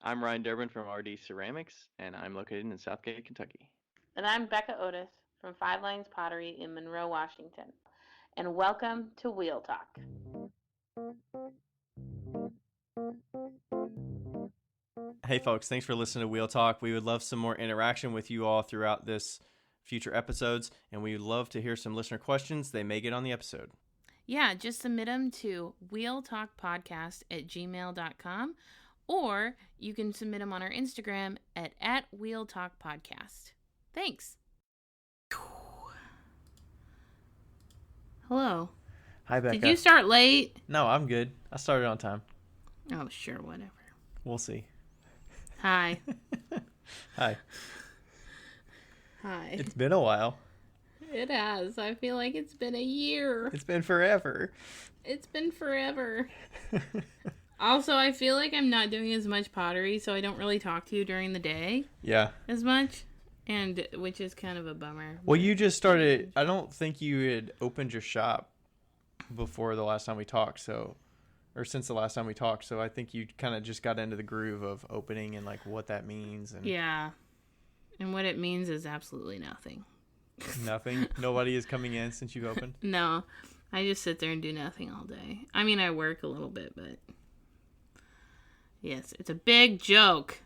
I'm Ryan Durbin from RD Ceramics, and I'm located in Southgate, Kentucky. And I'm Becca Otis from Five Lines Pottery in Monroe, Washington. And welcome to Wheel Talk. Hey folks, thanks for listening to Wheel Talk. We would love some more interaction with you all throughout this future episodes, and we would love to hear some listener questions. They may get on the episode. Yeah, just submit them to wheeltalkpodcast@gmail.com, or you can submit them on our Instagram at wheeltalkpodcast. Thanks. Hello. Hi, Becca. Did you start late? No, I'm good. I started on time. Oh, sure, whatever. We'll see. Hi. Hi. Hi. It's been a while. It has. I feel like it's been a year. It's been forever. It's been forever. Also, I feel like I'm not doing as much pottery, so I don't really talk to you during the day Yeah. as much, and which is kind of a bummer. Well, you just started. I don't think you had opened your shop before the last time we talked, or since the last time we talked. So I think you kind of just got into the groove of opening and like what that means. And Yeah. And what it means is absolutely nothing. nothing. Nobody is coming in since you've opened. No, I just sit there and do nothing all day. I mean, I work a little bit, but yes, it's a big joke.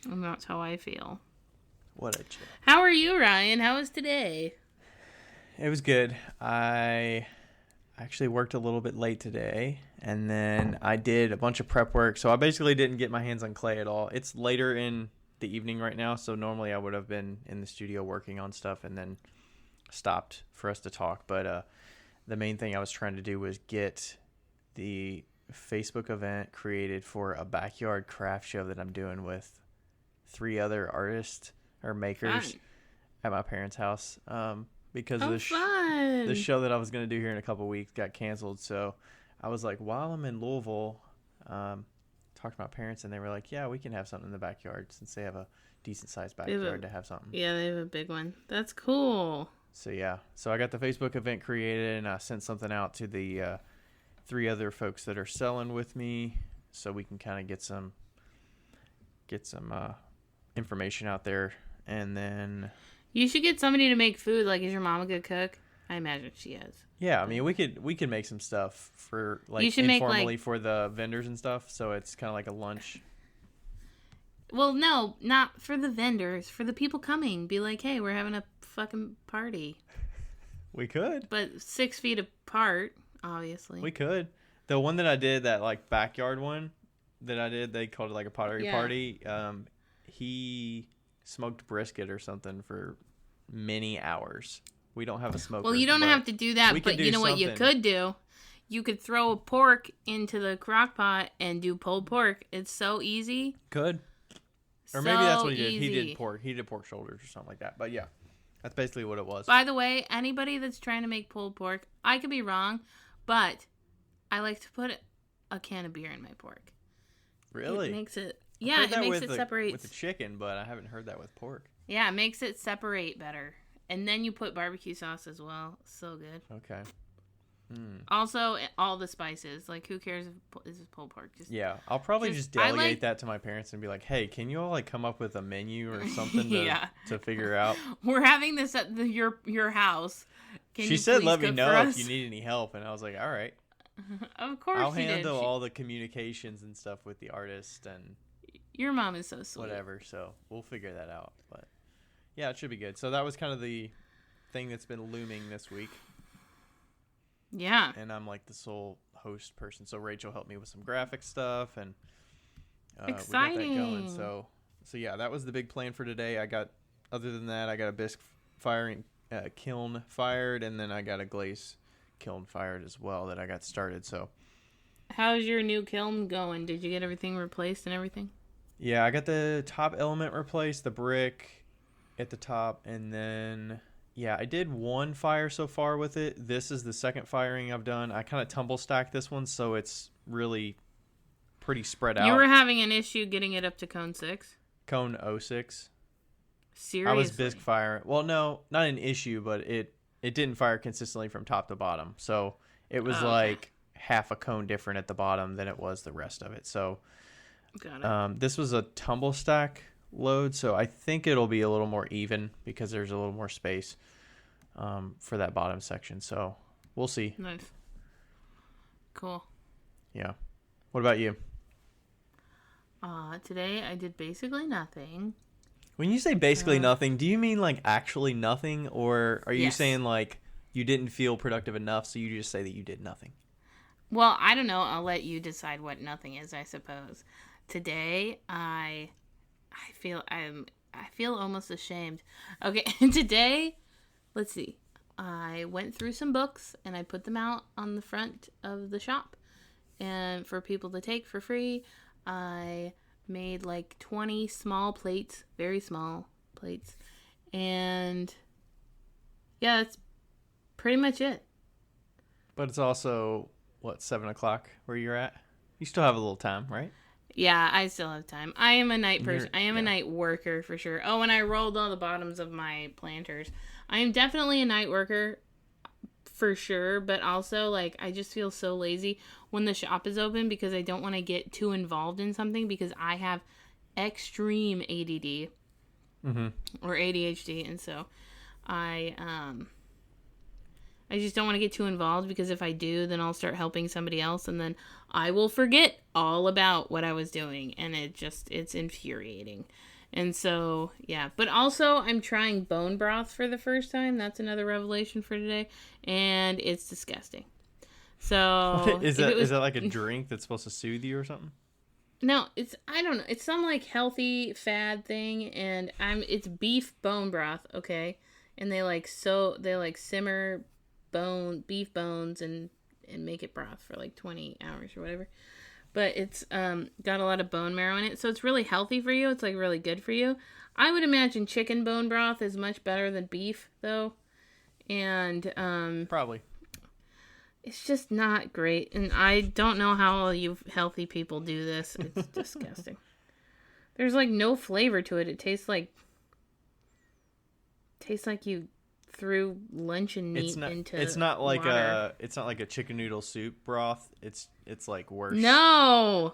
And that's how I feel. What a joke. How are you, Ryan? How was today? It was good. I actually worked a little bit late today, and then I did a bunch of prep work. So I basically didn't get my hands on clay at all. It's later in the evening right now, so normally I would have been in the studio working on stuff and then stopped for us to talk. But the main thing I was trying to do was get the Facebook event created for a backyard craft show that I'm doing with 3 other artists or makers at my parents' house. Because the show that I was going to do here in a couple of weeks got canceled. So I was like, while I'm in Louisville, talked to my parents, and they were like, yeah, we can have something in the backyard since they have a decent-sized backyard to have something. Yeah, they have a big one. That's cool. So, yeah. So I got the Facebook event created, and I sent something out to the 3 other folks that are selling with me so we can kind of get some information out there. And then... You should get somebody to make food. Like, is your mom a good cook? I imagine she is. Yeah, I mean, we could make some stuff for like informally for the vendors and stuff. So it's kind of like a lunch. Well, no, not for the vendors. For the people coming, be like, hey, we're having a fucking party. We could, but 6 feet apart, obviously. We could. The one that I did, that like backyard one that I did, they called it like a pottery party. He smoked brisket or something for many hours. We don't have a smoker. Well, you don't have to do that, but you know what you could do? You could throw a pork into the crock pot and do pulled pork. It's so easy. Could. Or maybe that's what he did. He did pork. He did pork shoulders or something like that. But yeah, that's basically what it was. By the way, anybody that's trying to make pulled pork, I could be wrong, but I like to put a can of beer in my pork. Really? It makes it... Yeah, it makes it separate. With the chicken, but I haven't heard that with pork. Yeah, it makes it separate better. And then you put barbecue sauce as well. So good. Okay. Also, all the spices. Like, who cares if it's pulled pork? I'll probably just delegate that to my parents and be like, hey, can you all like come up with a menu or something to figure out? We're having this at your house. She said let me know if you need any help. And I was like, all right. Of course I'll handle all the communications and stuff with the artist and... Your mom is so sweet. Whatever, so we'll figure that out. But yeah, it should be good. So that was kind of the thing that's been looming this week. Yeah. And I'm like the sole host person. So Rachel helped me with some graphic stuff, and exciting. We got that going. So yeah, that was the big plan for today. Other than that, I got a bisque firing kiln fired, and then I got a glaze kiln fired as well that I got started. So how's your new kiln going? Did you get everything replaced and everything? Yeah, I got the top element replaced, the brick at the top, and then, yeah, I did one fire so far with it. This is the second firing I've done. I kind of tumble stacked this one, so it's really pretty spread out. You were having an issue getting it up to cone 6? Cone 06. Seriously? I was bisque firing. Well, no, not an issue, but it didn't fire consistently from top to bottom. So it was half a cone different at the bottom than it was the rest of it. So Got it. this was a tumble stack load, so I think it'll be a little more even because there's a little more space for that bottom section. So we'll see. Nice. Cool. Yeah. What about you? Today I did basically nothing. When you say basically nothing, do you mean like actually nothing, or are you Yes. saying like you didn't feel productive enough, so you just say that you did nothing? Well, I don't know. I'll let you decide what nothing is, I suppose. Today I feel almost ashamed. Okay, today, let's see. I went through some books and I put them out on the front of the shop and for people to take for free. I made like 20 small plates, very small plates. And yeah, that's pretty much it. But it's also, 7 o'clock where you're at? You still have a little time, right? Yeah, I still have time. I am a night person. I am a yeah. night worker for sure. Oh, and I rolled all the bottoms of my planters. I am definitely a night worker for sure, but also like I just feel so lazy when the shop is open because I don't want to get too involved in something because I have extreme ADD or ADHD, and so I just don't want to get too involved because if I do, then I'll start helping somebody else and then I will forget all about what I was doing and it's infuriating. And so, yeah. But also, I'm trying bone broth for the first time. That's another revelation for today. And it's disgusting. So, Is that like a drink that's supposed to soothe you or something? No, I don't know. It's some like healthy fad thing and it's beef bone broth, okay? And they simmer beef bones and make it broth for like 20 hours or whatever. But it's got a lot of bone marrow in it, so it's really healthy for you. It's like really good for you. I would imagine chicken bone broth is much better than beef though. And Probably. it's just not great. And I don't know how all you healthy people do this. It's disgusting. There's like no flavor to it. It tastes like you threw luncheon meat into it's not like water. it's not like a chicken noodle soup broth. It's like worse. No.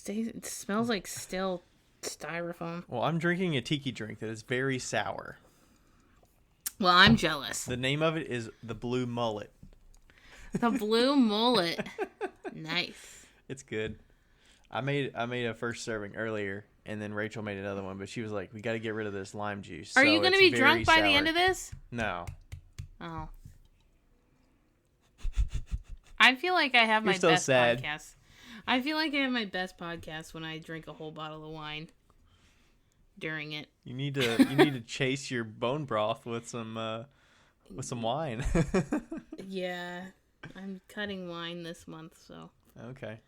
It smells like stale styrofoam. Well, I'm drinking a tiki drink that is very sour. Well, I'm jealous. The name of it is the Blue Mullet. The Blue Mullet. Nice. It's good. I made a first serving earlier, and then Rachel made another one, but she was like, "We got to get rid of this lime juice." Are so you going to it's be drunk very by the sour. end of this? No. Oh. I feel like I have my You're so best sad. podcast. I feel like I have my best podcast when I drink a whole bottle of wine during it. You need to chase your bone broth with some wine. Yeah. I'm cutting wine this month, so. Okay.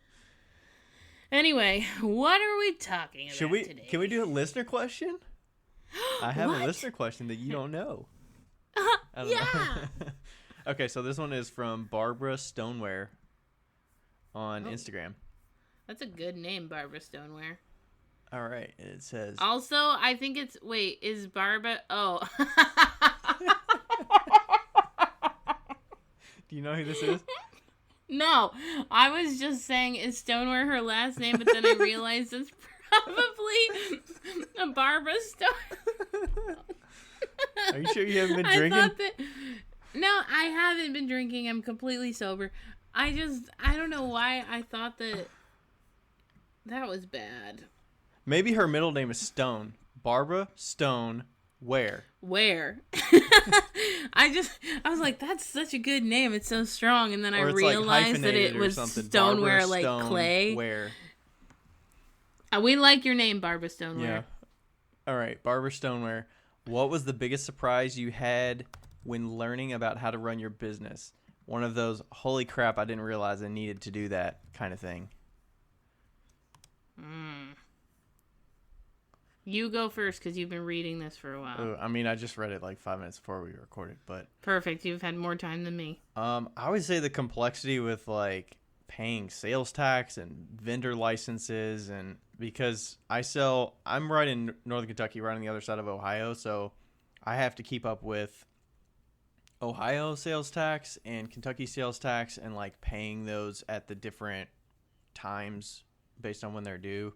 Anyway, what are we talking about today? Can we do a listener question? I have What? a listener question that you don't know. I don't Yeah. know. Okay, so this one is from Barbara Stoneware on Instagram. That's a good name, Barbara Stoneware. All right, it says. Also, I think is Barbara... Oh. Do you know who this is? No, I was just saying, is Stoneware her last name? But then I realized it's probably a Barbara Stone. Are you sure you haven't been drinking? No, I haven't been drinking. I'm completely sober. I don't know why I thought that was bad. Maybe her middle name is Stone. Barbara Stone Ware. Where? I was like, that's such a good name. It's so strong. And then I Or it's realized that hyphenated it or was something. stoneware, Barbara like Stone clay. Ware. We like your name, Barbara Stoneware. Yeah. All right, Barbara Stoneware. What was the biggest surprise you had when learning about how to run your business? One of those, holy crap, I didn't realize I needed to do that kind of thing. You go first because you've been reading this for a while. Ooh, I mean, I just read it like 5 minutes before we recorded, but Perfect. You've had more time than me. I would say the complexity with like paying sales tax and vendor licenses, and because I'm right in Northern Kentucky, right on the other side of Ohio, so I have to keep up with Ohio sales tax and Kentucky sales tax and like paying those at the different times based on when they're due.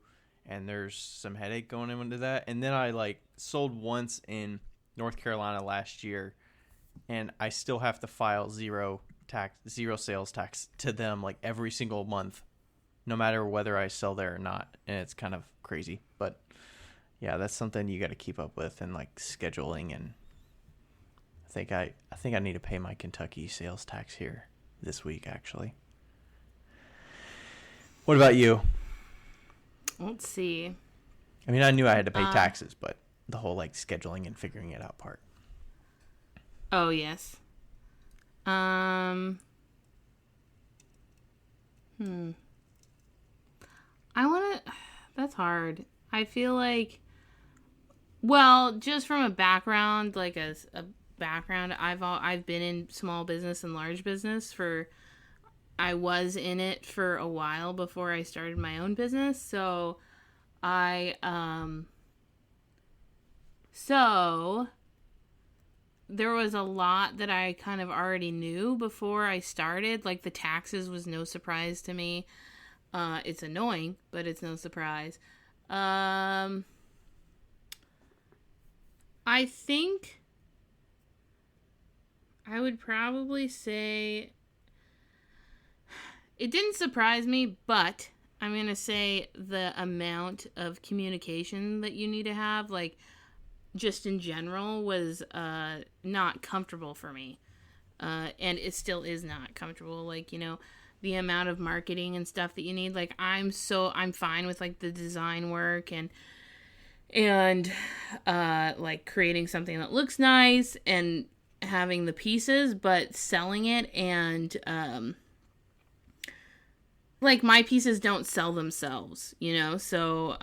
And there's some headache going into that. And then I like sold once in North Carolina last year, and I still have to file zero sales tax to them like every single month, no matter whether I sell there or not. And it's kind of crazy, but yeah, that's something you got to keep up with and like scheduling. And I think I need to pay my Kentucky sales tax here this week, actually. What about you? Let's see. I mean, I knew I had to pay taxes, but the whole like scheduling and figuring it out part. Oh, yes. I want to... That's hard. I feel like... Well, just from a background, like a background, I've been in small business and large business for... I was in it for a while before I started my own business, so So there was a lot that I kind of already knew before I started. Like the taxes was no surprise to me. It's annoying, but it's no surprise. I think I would probably say it didn't surprise me, but I'm going to say the amount of communication that you need to have, like, just in general, was not comfortable for me. And it still is not comfortable. Like, you know, the amount of marketing and stuff that you need. Like, I'm fine with, like, the design work and like, creating something that looks nice and having the pieces, but selling it and, like, my pieces don't sell themselves, you know, so,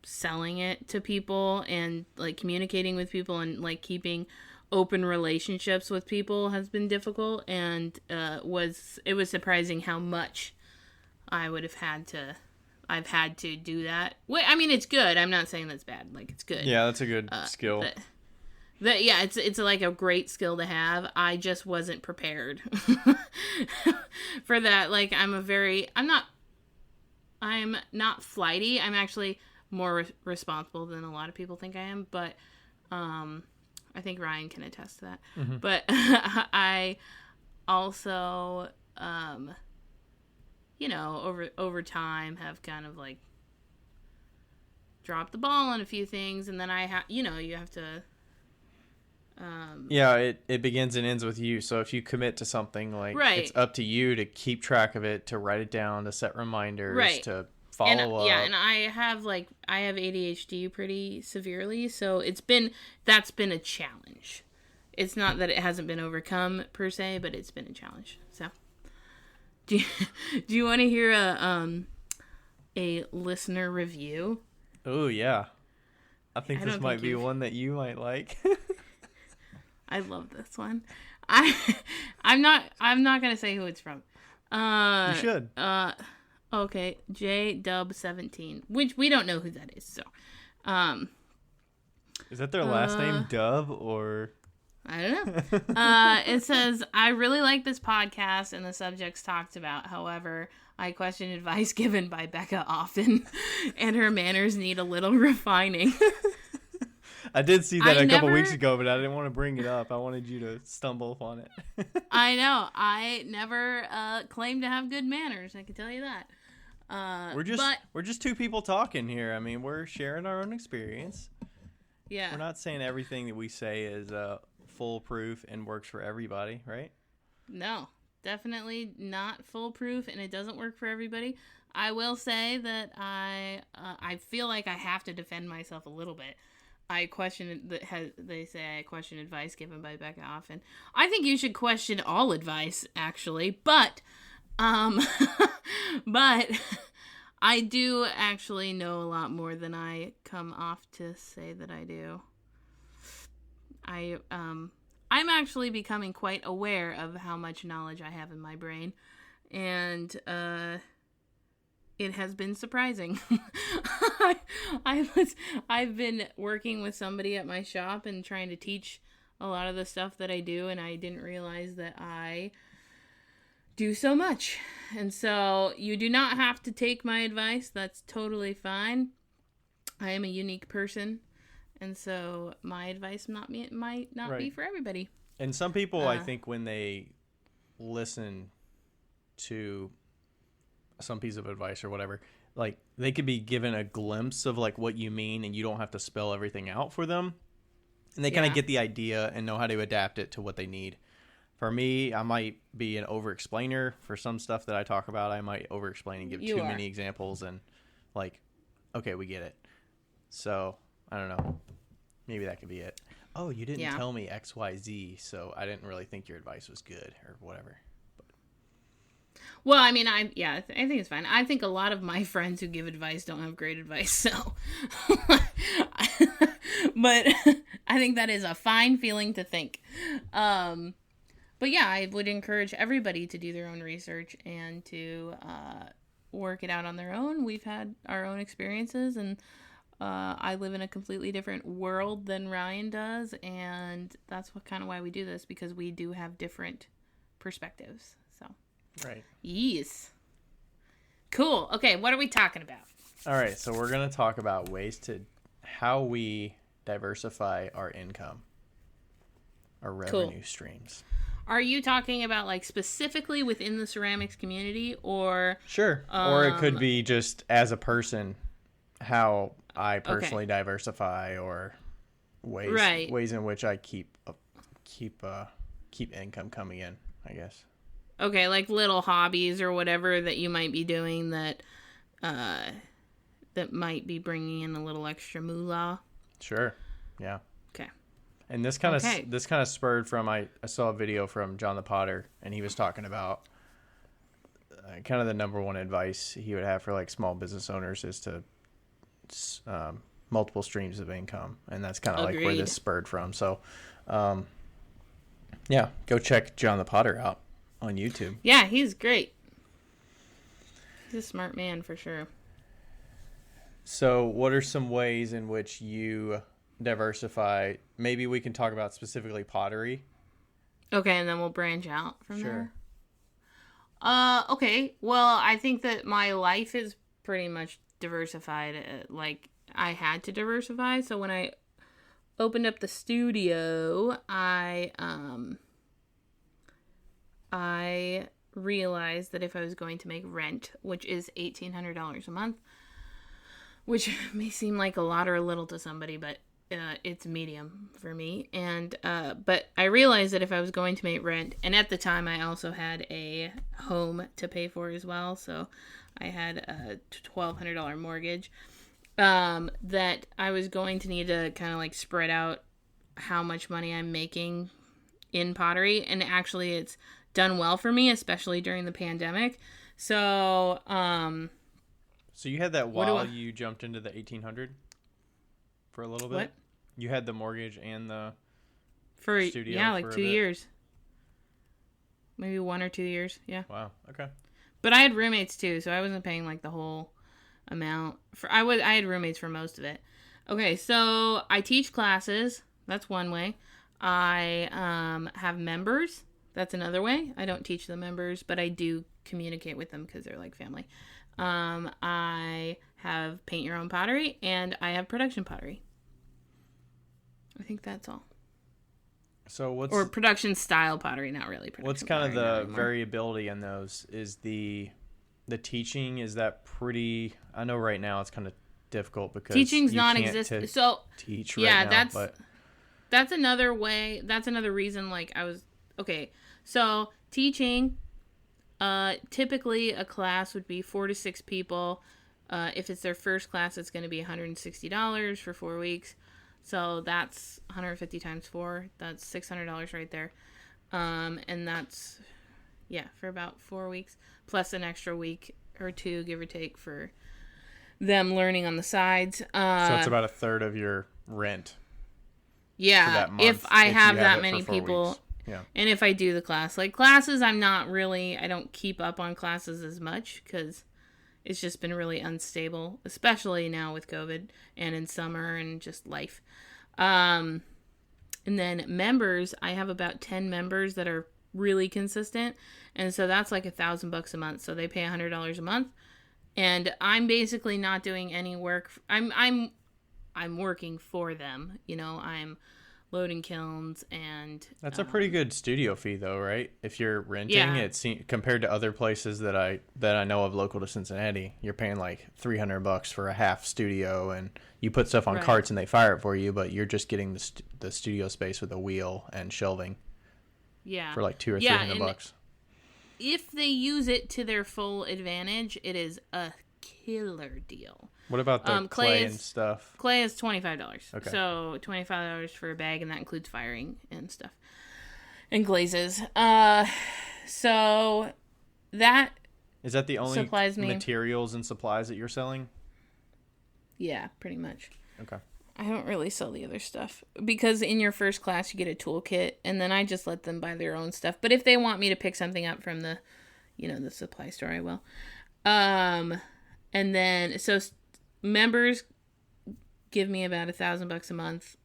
selling it to people and, like, communicating with people and, like, keeping open relationships with people has been difficult, and, it was surprising how much I've had to do that. I mean, it's good. I'm not saying that's bad. Like, it's good. Yeah, that's a good skill. Yeah, it's like a great skill to have. I just wasn't prepared for that. Like, I'm not flighty. I'm actually more responsible than a lot of people think I am. But I think Ryan can attest to that. Mm-hmm. But I also, you know, over time have kind of like dropped the ball on a few things, and then you have to. Yeah, it begins and ends with you. So if you commit to something, like, right, it's up to you to keep track of it, to write it down, to set reminders, right, to follow up. Yeah, and I have ADHD pretty severely, so that's been a challenge. It's not that it hasn't been overcome per se, but it's been a challenge. So, do you want to hear a listener review? Oh yeah, I think this might be one that you might like. I love this one. I'm not gonna say who it's from. You should. Okay, JDub17, which we don't know who that is. So, is that their last name, Dub, or? I don't know. It says, I really like this podcast and the subjects talked about. However, I question advice given by Becca often, and her manners need a little refining. I did see that a couple weeks ago, but I didn't want to bring it up. I wanted you to stumble upon it. I know. I never claimed to have good manners. I can tell you that. We're just two people talking here. I mean, we're sharing our own experience. Yeah. We're not saying everything that we say is foolproof and works for everybody, right? No, definitely not foolproof, and it doesn't work for everybody. I will say that I feel like I have to defend myself a little bit. They say I question advice given by Becca often. I think you should question all advice, actually, but but I do actually know a lot more than I come off to say that I do. I'm actually becoming quite aware of how much knowledge I have in my brain, and it has been surprising. I've been working with somebody at my shop and trying to teach a lot of the stuff that I do, and I didn't realize that I do so much. And so you do not have to take my advice. That's totally fine. I am a unique person, and so my advice might not be for everybody. And some people, I think, when they listen to some piece of advice or whatever, like, they could be given a glimpse of like what you mean, and you don't have to spell everything out for them, and they kind of get the idea and know how to adapt it to what they need. For me, I might be an over-explainer for some stuff that I talk about. I might over-explain and give too many examples, and like, okay, we get it. So I don't know, maybe that could be it. Oh, you didn't tell me XYZ, so I didn't really think your advice was good or whatever. Well, I mean, I think it's fine. I think a lot of my friends who give advice don't have great advice, so. But I think that is a fine feeling to think. But yeah, I would encourage everybody to do their own research and to work it out on their own. We've had our own experiences, and I live in a completely different world than Ryan does, and that's kind of why we do this, because we do have different perspectives. So. Right. Yes. Cool. Okay, what are we talking about? All right, so we're going to talk about how we diversify our income, our revenue streams. Are you talking about like specifically within the ceramics community, or? Sure. Or it could be just as a person, how I personally diversify, or ways in which I keep income coming in, I guess. Okay, like little hobbies or whatever that you might be doing that might be bringing in a little extra moolah. Sure. Yeah. Okay. And this kind of spurred from I saw a video from John the Potter, and he was talking about kind of the number one advice he would have for like small business owners is to multiple streams of income, and that's kind of like where this spurred from. So, yeah, go check John the Potter out on YouTube. Yeah, he's great. He's a smart man for sure. So, what are some ways in which you diversify? Maybe we can talk about specifically pottery. Okay, and then we'll branch out from there. Okay. Well, I think that my life is pretty much diversified. Like, I had to diversify. So when I opened up the studio, I realized that if I was going to make rent, which is $1,800 a month, which may seem like a lot or a little to somebody, but it's medium for me. And but I realized that if I was going to make rent, and at the time I also had a home to pay for as well, so I had a $1,200 mortgage, that I was going to need to kind of like spread out how much money I'm making in pottery. And actually it's done well for me, especially during the pandemic. So so you had that while you jumped into the 1,800 for a little bit? What? You had the mortgage and the studio? Yeah, like 2 years. Maybe 1 or 2 years, yeah. Wow, okay. But I had roommates too, so I wasn't paying like the whole amount. I had roommates for most of it. Okay, so I teach classes. That's one way. I have members. That's another way. I don't teach the members, but I do communicate with them because they're like family. I have paint your own pottery, and I have production pottery. I think that's all. So or production style pottery, not really production. What's kind of the variability in those? Is the teaching, is that pretty? I know right now it's kind of difficult because teaching's non-existent. So teach right now, that's another way. That's another reason. Like so teaching. Typically a class would be 4 to 6 people. If it's their first class, it's going to be $160 for 4 weeks. So that's 150 times 4. That's $600 right there. And that's, for about 4 weeks, plus an extra week or 2, give or take, for them learning on the sides. So it's about a third of your rent. Yeah, for that month, if I have that many people. Weeks. Yeah. And if I do the class, like classes, I don't keep up on classes as much because it's just been really unstable, especially now with COVID and in summer and just life. And then members, I have about 10 members that are really consistent. And so that's like $1,000 a month. So they pay $100 a month. And I'm basically not doing any work. I'm working for them. You know, I'm loading kilns and That's a pretty good studio fee though, right? If you're renting, Yeah. compared to other places that I know of local to Cincinnati, you're paying like $300 for a half studio, and you put stuff on Right. carts and they fire it for you, but you're just getting the studio space with a wheel and shelving yeah. for like $200 or Yeah, $300. if they use it to their full advantage, it is a killer deal. What about the clay and stuff? Clay is $25. Okay. So $25 for a bag, and that includes firing and stuff and glazes. So that Is that the only supplies me. materials and supplies that you're selling? Yeah, pretty much. Okay. I don't really sell the other stuff because in your first class you get a toolkit, and then I just let them buy their own stuff. But if they want me to pick something up from the, the supply store, I will. And then members give me about $1,000 a month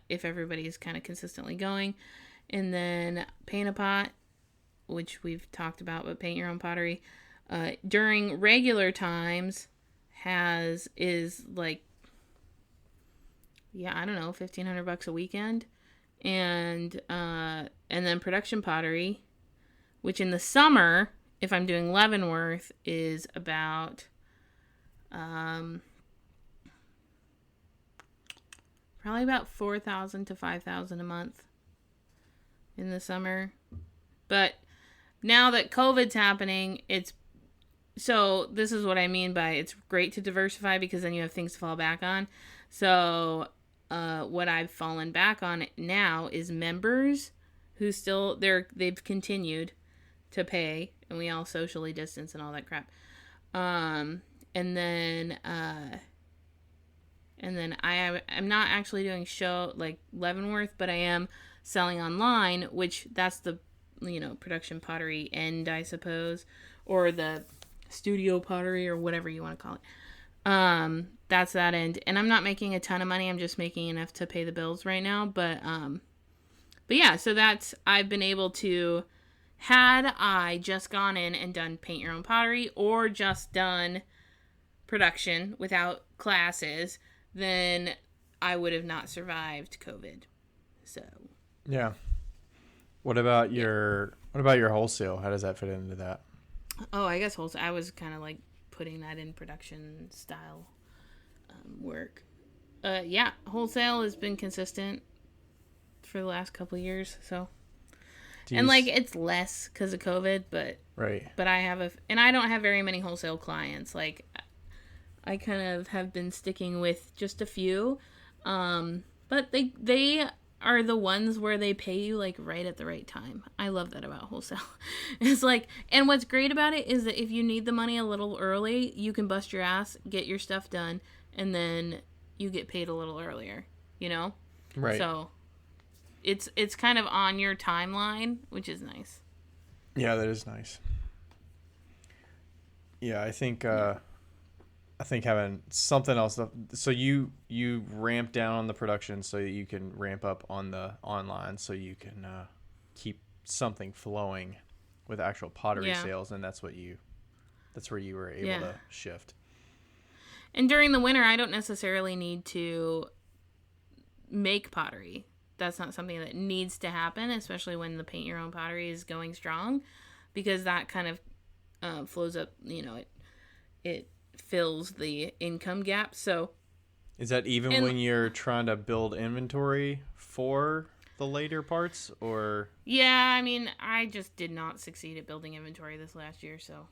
if everybody's kind of consistently going, and then paint a pot, which we've talked about, but paint your own pottery during regular times is like, I don't know, $1,500 a weekend, and then production pottery, which in the summer, if I'm doing Leavenworth, is about probably about $4,000 to $5,000 a month in the summer. But now that COVID's happening, so this is what I mean by it's great to diversify, because then you have things to fall back on. So what I've fallen back on now is members who they've continued to pay, and we all socially distance and all that crap. And then I'm not actually doing show like Leavenworth, but I am selling online, which that's the production pottery end, I suppose, or the studio pottery, or whatever you want to call it. That's that end, and I'm not making a ton of money. I'm just making enough to pay the bills right now. But yeah, so I've been able to. Had I just gone in and done paint your own pottery, or just done production without classes, then I would have not survived COVID. So yeah. What about your wholesale? How does that fit into that? Oh, I guess wholesale. I was kind of like putting that in production style work. Yeah, wholesale has been consistent for the last couple of years. So, and like it's less because of COVID, but right. But I don't have very many wholesale clients. Like, I kind of have been sticking with just a few, but they are the ones where they pay you like right at the right time. I love that about wholesale. It's like, and what's great about it is that if you need the money a little early, you can bust your ass, get your stuff done, and then you get paid a little earlier, Right. So it's kind of on your timeline, which is nice. Yeah, that is nice. Yeah, I think having something else. So you ramp down on the production so that you can ramp up on the online, so you can keep something flowing with actual pottery sales, and that's where you were able to shift. And during the winter, I don't necessarily need to make pottery. That's not something that needs to happen, especially when the paint your own pottery is going strong, because that kind of flows up. It fills the income gap. So is that even when you're trying to build inventory for the later parts, or? Yeah, I mean, I just did not succeed at building inventory this last year, so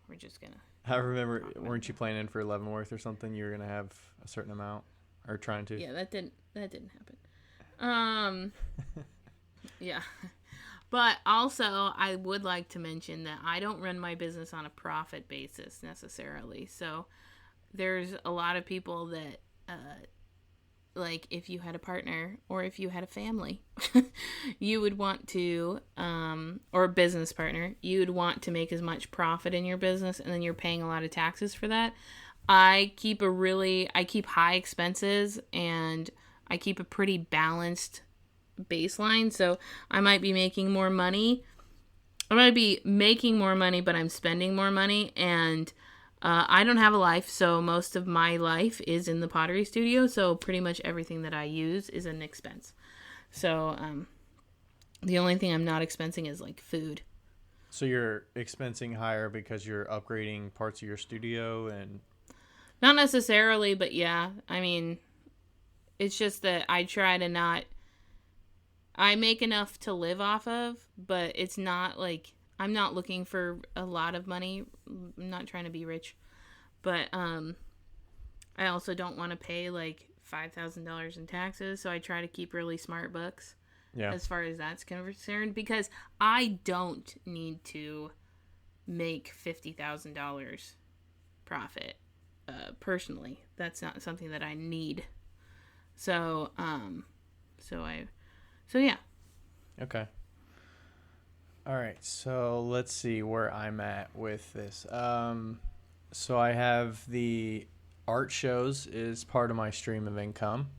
we're just gonna. I remember, weren't you planning for Leavenworth or something? You were gonna have a certain amount, or trying to? Yeah, that didn't happen. Yeah. But also, I would like to mention that I don't run my business on a profit basis necessarily. So there's a lot of people that, like if you had a partner or if you had a family, you would want to, or a business partner, you would want to make as much profit in your business, and then you're paying a lot of taxes for that. I keep high expenses, and I keep a pretty balanced baseline. So I might be making more money. I might be making more money, but I'm spending more money. And I don't have a life, so most of my life is in the pottery studio. So pretty much everything that I use is an expense. So the only thing I'm not expensing is like food. So you're expensing higher because you're upgrading parts of your studio and... Not necessarily, but yeah. I mean, it's just that I try to not... I make enough to live off of, but it's not like... I'm not looking for a lot of money. I'm not trying to be rich. But I also don't want to pay like $5,000 in taxes, so I try to keep really smart bucks as far as that's concerned, because I don't need to make $50,000 profit. Personally, that's not something that I need. So yeah. Okay. All right. So let's see where I'm at with this. So I have the art shows is part of my stream of income.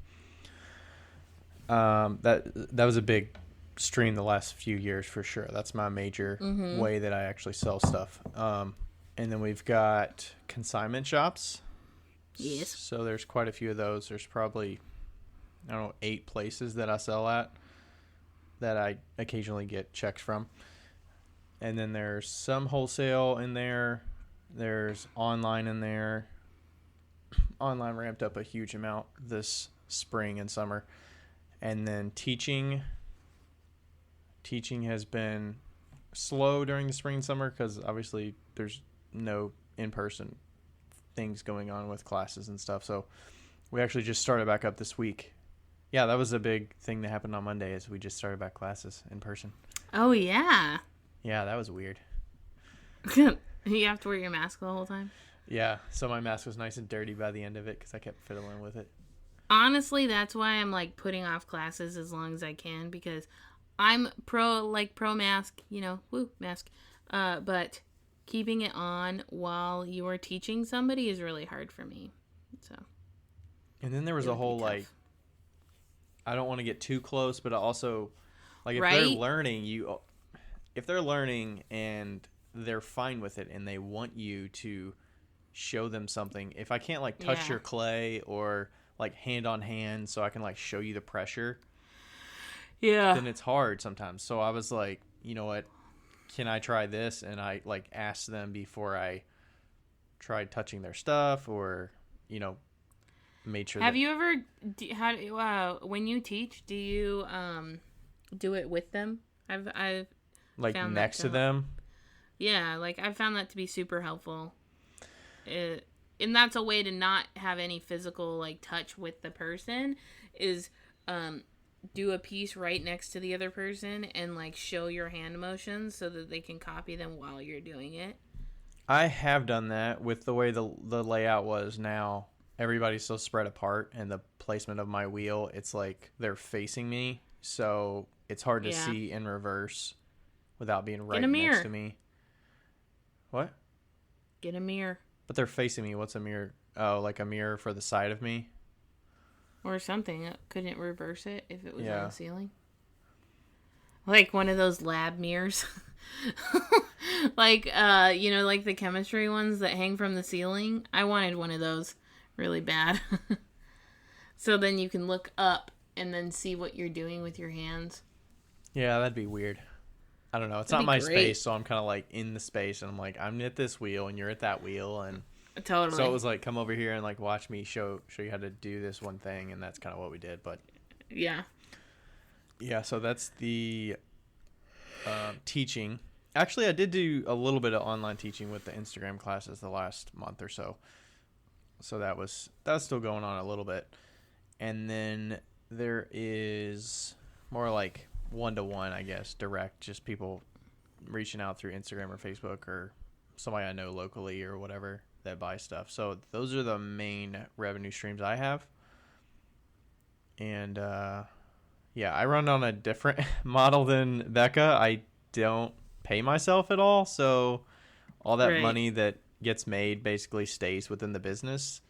That was a big stream the last few years for sure. That's my major way that I actually sell stuff. And then we've got consignment shops. Yes. So there's quite a few of those. There's probably, I don't know, 8 places that I sell at that I occasionally get checks from. And then there's some wholesale in there. There's online in there. Online ramped up a huge amount this spring and summer. And then teaching has been slow during the spring and summer because obviously there's no in-person things going on with classes and stuff. So we actually just started back up this week. Yeah, that was a big thing that happened on Monday is we just started back classes in person. Oh, yeah. Yeah, that was weird. You have to wear your mask the whole time? Yeah, so my mask was nice and dirty by the end of it because I kept fiddling with it. Honestly, that's why I'm like putting off classes as long as I can, because I'm pro mask, mask. But keeping it on while you are teaching somebody is really hard for me. So. And then there was a whole like, I don't want to get too close, but also like if they're learning and they're fine with it and they want you to show them something, if I can't like touch your clay or like hand on hand so I can like show you the pressure, then it's hard sometimes. So I was like, you know what, can I try this? And I like asked them before I tried touching their stuff or made sure. Have you ever when you teach, do you do it with them? I've like next to them. Yeah, like I've found that to be super helpful. And that's a way to not have any physical like touch with the person is do a piece right next to the other person and like show your hand motions so that they can copy them while you're doing it. I have done that with the way the layout was now. Everybody's so spread apart and the placement of my wheel, it's like they're facing me. So it's hard to see in reverse without being right next to me. What? Get a mirror. But they're facing me. What's a mirror? Oh, like a mirror for the side of me? Or something. Couldn't it reverse it if it was on the ceiling? Like one of those lab mirrors. Like, like the chemistry ones that hang from the ceiling. I wanted one of those really bad. So then you can look up and then see what you're doing with your hands. Yeah, that'd be weird. I don't know. It's not my space, so I'm kind of like in the space, and I'm like, I'm at this wheel, and you're at that wheel, and totally. So it was like, come over here and like watch me show you how to do this one thing, and that's kind of what we did. But yeah. So that's the teaching. Actually, I did do a little bit of online teaching with the Instagram classes the last month or so. So that's still going on a little bit, and then there is more like one-to-one, I guess, direct, just people reaching out through Instagram or Facebook or somebody I know locally or whatever that buy stuff. So those are the main revenue streams I have. And I run on a different model than Becca. I don't pay myself at all, so all that money that gets made basically stays within the business.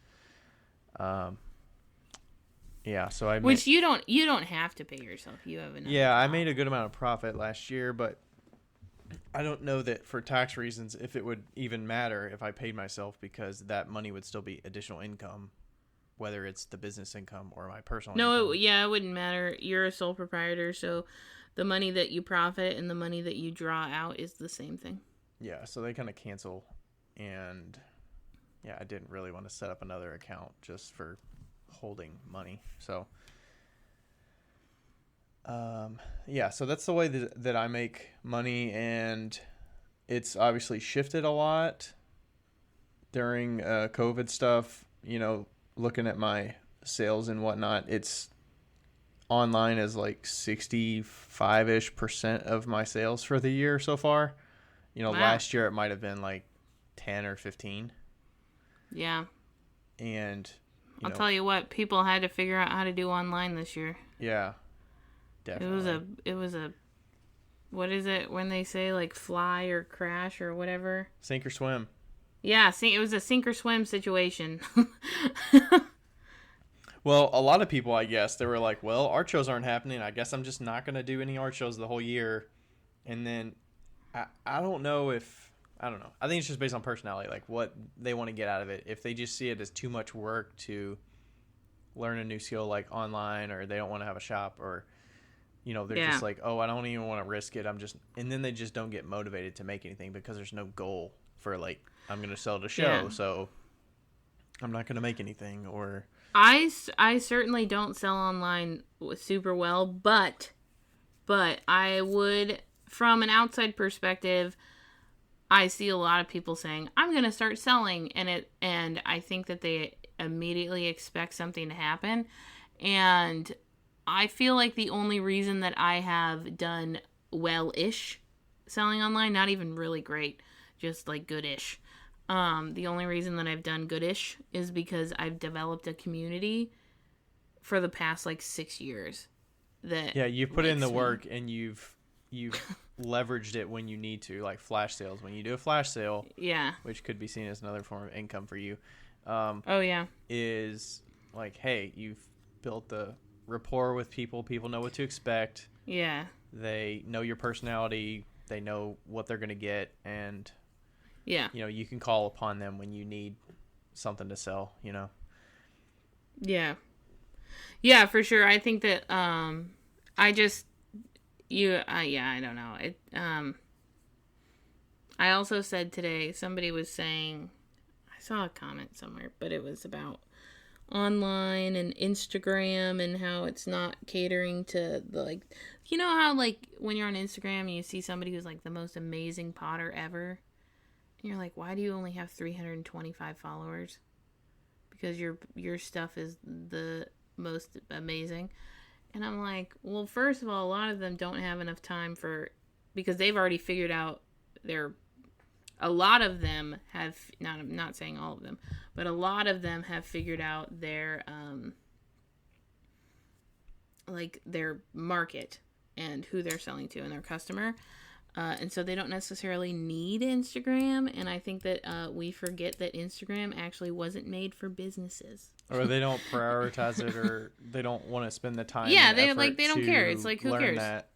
Yeah, so I made, Which you don't have to pay yourself. You have enough. yeah, I made a good amount of profit last year, but I don't know that for tax reasons if it would even matter if I paid myself, because that money would still be additional income, whether it's the business income or my personal No, income. it wouldn't matter. You're a sole proprietor, so the money that you profit and the money that you draw out is the same thing. Yeah, so they kind of cancel, and yeah, I didn't really want to set up another account just for holding money. So yeah, so that's the way that I make money, and it's obviously shifted a lot during COVID stuff. Looking at my sales and whatnot, it's online is like 65-ish% of my sales for the year so far. Wow. Last year it might have been like 10 or 15. Yeah. And I'll tell you what, people had to figure out how to do online this year. yeah, definitely. It was a what is it when they say like fly or crash or whatever? Sink or swim. Yeah, it was a sink or swim situation. Well, a lot of people, I guess, they were like, well, art shows aren't happening. I guess I'm just not going to do any art shows the whole year. And then I don't know. I think it's just based on personality, like what they want to get out of it. If they just see it as too much work to learn a new skill like online, or they don't want to have a shop, or, they're just like, oh, I don't even want to risk it. And then they just don't get motivated to make anything because there's no goal for like, I'm going to sell at a show. Yeah. So I'm not going to make anything, or... I certainly don't sell online super well, but I would, from an outside perspective, I see a lot of people saying, I'm going to start selling, and I think that they immediately expect something to happen. And I feel like the only reason that I have done well-ish selling online, not even really great, just like good-ish. The only reason that I've done goodish is because I've developed a community for the past like 6 years. Yeah, you've put in the work, and you've leveraged it when you need to, like flash sales. When you do a flash sale, yeah, which could be seen as another form of income for you, oh yeah, is like, hey, you've built the rapport with people. People know what to expect. Yeah, they know your personality. They know what they're gonna get, and yeah, you can call upon them when you need something to sell. Yeah, yeah, for sure. I think that I just I don't know it. I also said today, somebody was saying, I saw a comment somewhere, but it was about online and Instagram and how it's not catering to the, like, how like when you're on Instagram and you see somebody who's like the most amazing potter ever, and you're like, why do you only have 325 followers? Because your stuff is the most amazing. And I'm like, well, first of all, a lot of them don't have enough time because they've already figured out a lot of them have, I'm not saying all of them, but a lot of them have figured out their market and who they're selling to and their customer. And so they don't necessarily need Instagram. And I think that we forget that Instagram actually wasn't made for businesses. Or they don't prioritize it, or they don't want to spend the time. Yeah, and they effort they don't care. It's like, who learn cares? That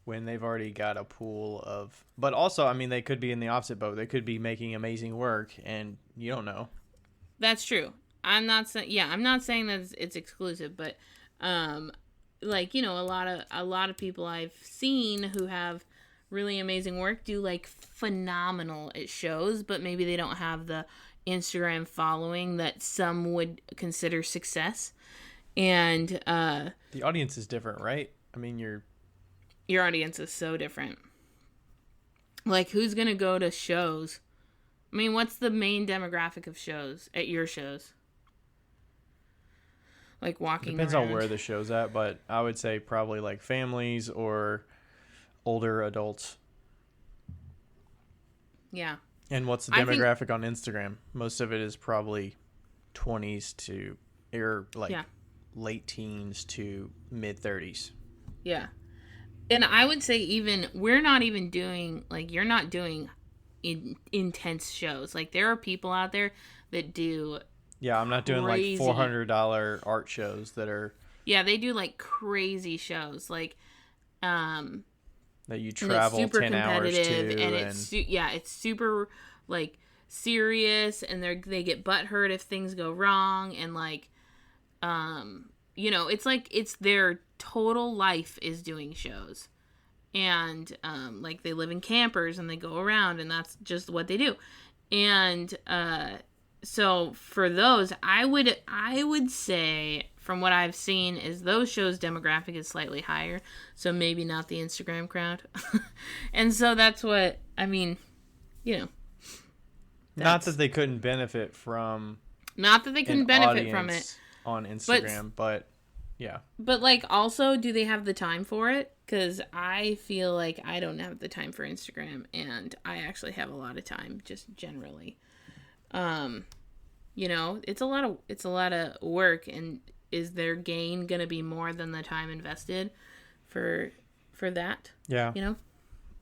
when they've already got a pool of. But also, I mean, they could be in the opposite boat. They could be making amazing work, and you don't know. That's true. I'm not saying that it's exclusive, but a lot of people I've seen who have really amazing work do like phenomenal at shows, but maybe they don't have the Instagram following that some would consider success. And the audience is different, right? I mean, your audience is so different. Like, who's gonna go to shows? I mean, what's the main demographic of shows at your shows? Like walking depends around. on where the show's at, but I would say probably like families or older adults. Yeah. And what's the demographic on Instagram? Most of it is probably 20s to late teens to mid 30s. Yeah. And I would say even we're not even doing, like, you're not doing intense shows. Like, there are people out there that do Yeah, I'm not doing like crazy. $400 art shows that are Yeah, they do like crazy shows, like that you and it's travel super 10 hours competitive, to, and and it's super like serious, and they get butthurt if things go wrong, and like it's like it's their total life is doing shows, and like they live in campers and they go around, and that's just what they do, and so for those, I would say from what I've seen is those shows demographic is slightly higher, so maybe not the Instagram crowd, and so that's what I mean, you know. not that they couldn't benefit from Not that they an couldn't benefit from it, audience on Instagram, but yeah. but like also, do they have the time for it? Because I feel like I don't have the time for Instagram, and I actually have a lot of time just generally. It's a lot of work, and is their gain gonna be more than the time invested for that? Yeah.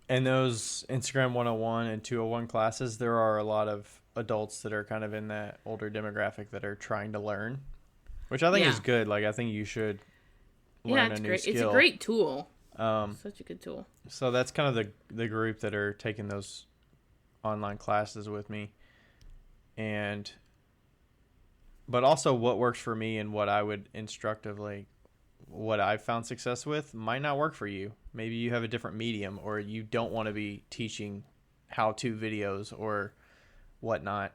And those Instagram 101 and 201 classes, there are a lot of adults that are kind of in that older demographic that are trying to learn, which I think is good. Like, I think you should learn it's a new great. skill. It's a great tool. Such a good tool. So that's kind of the group that are taking those online classes with me. But also what works for me and what I would instructively, what I've found success with might not work for you. Maybe you have a different medium, or you don't want to be teaching how-to videos or whatnot,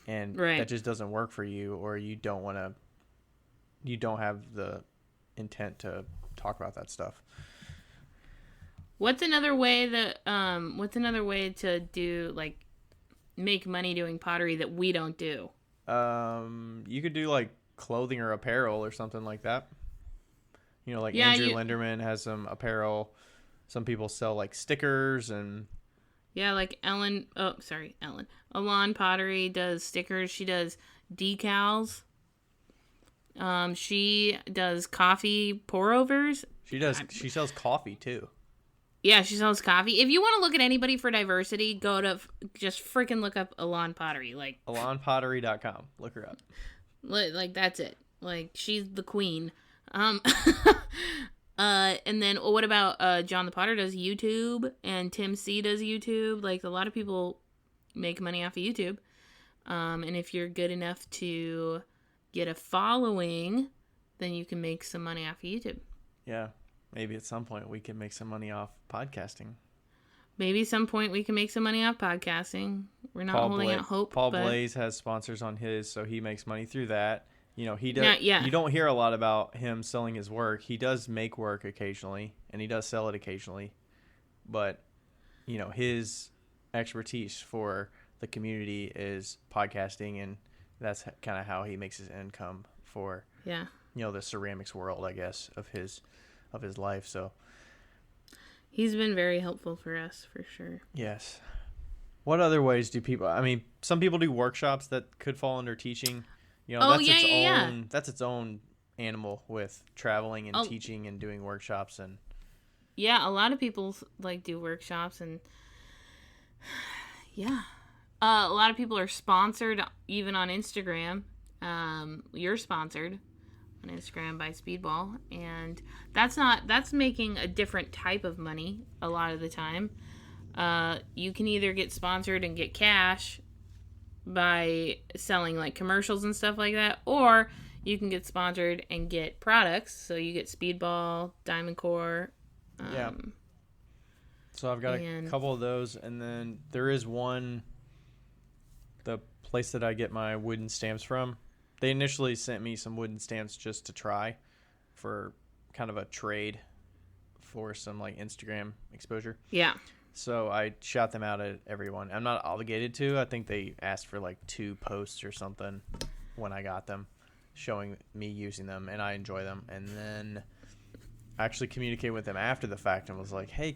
and that just doesn't work for you, or you don't have the intent to talk about that stuff. What's another way to do, like, make money doing pottery that we don't do? You could do like clothing or apparel or something like that. Andrew Linderman has some apparel. Some people sell like stickers and like Ellen. Alon Pottery does stickers. She does decals. She does coffee pour overs. She sells coffee too. Yeah, she sells coffee. If you want to look at anybody for diversity, go to just freaking look up Alon Pottery. Like AlonPottery.com. Look her up. Like that's it. Like she's the queen. And then what about John the Potter does YouTube, and Tim C does YouTube. Like a lot of people make money off of YouTube. And if you're good enough to get a following, then you can make some money off of YouTube. Yeah. Maybe at some point we can make some money off podcasting. We're not holding out hope. Paul Blaze has sponsors on his, so he makes money through that. He does. You don't hear a lot about him selling his work. He does make work occasionally, and he does sell it occasionally. But, his expertise for the community is podcasting, and that's kind of how he makes his income for, the ceramics world, I guess, of his life. So he's been very helpful for us, for sure. Yes. What other ways do people, some people do workshops that could fall under teaching. That's its own animal with traveling and teaching and doing workshops. And a lot of people like do workshops, and a lot of people are sponsored even on Instagram. You're sponsored on Instagram by Speedball, and that's making a different type of money a lot of the time. You can either get sponsored and get cash by selling like commercials and stuff like that, or you can get sponsored and get products, so you get Speedball, Diamond Core. So I've got a couple of those, and then there is the place that I get my wooden stamps from. They initially sent me some wooden stamps just to try for kind of a trade for some like Instagram exposure. Yeah. So I shot them out at everyone. I'm not obligated to. I think they asked for like 2 posts or something when I got them, showing me using them, and I enjoy them. And then I actually communicated with them after the fact and was like, hey,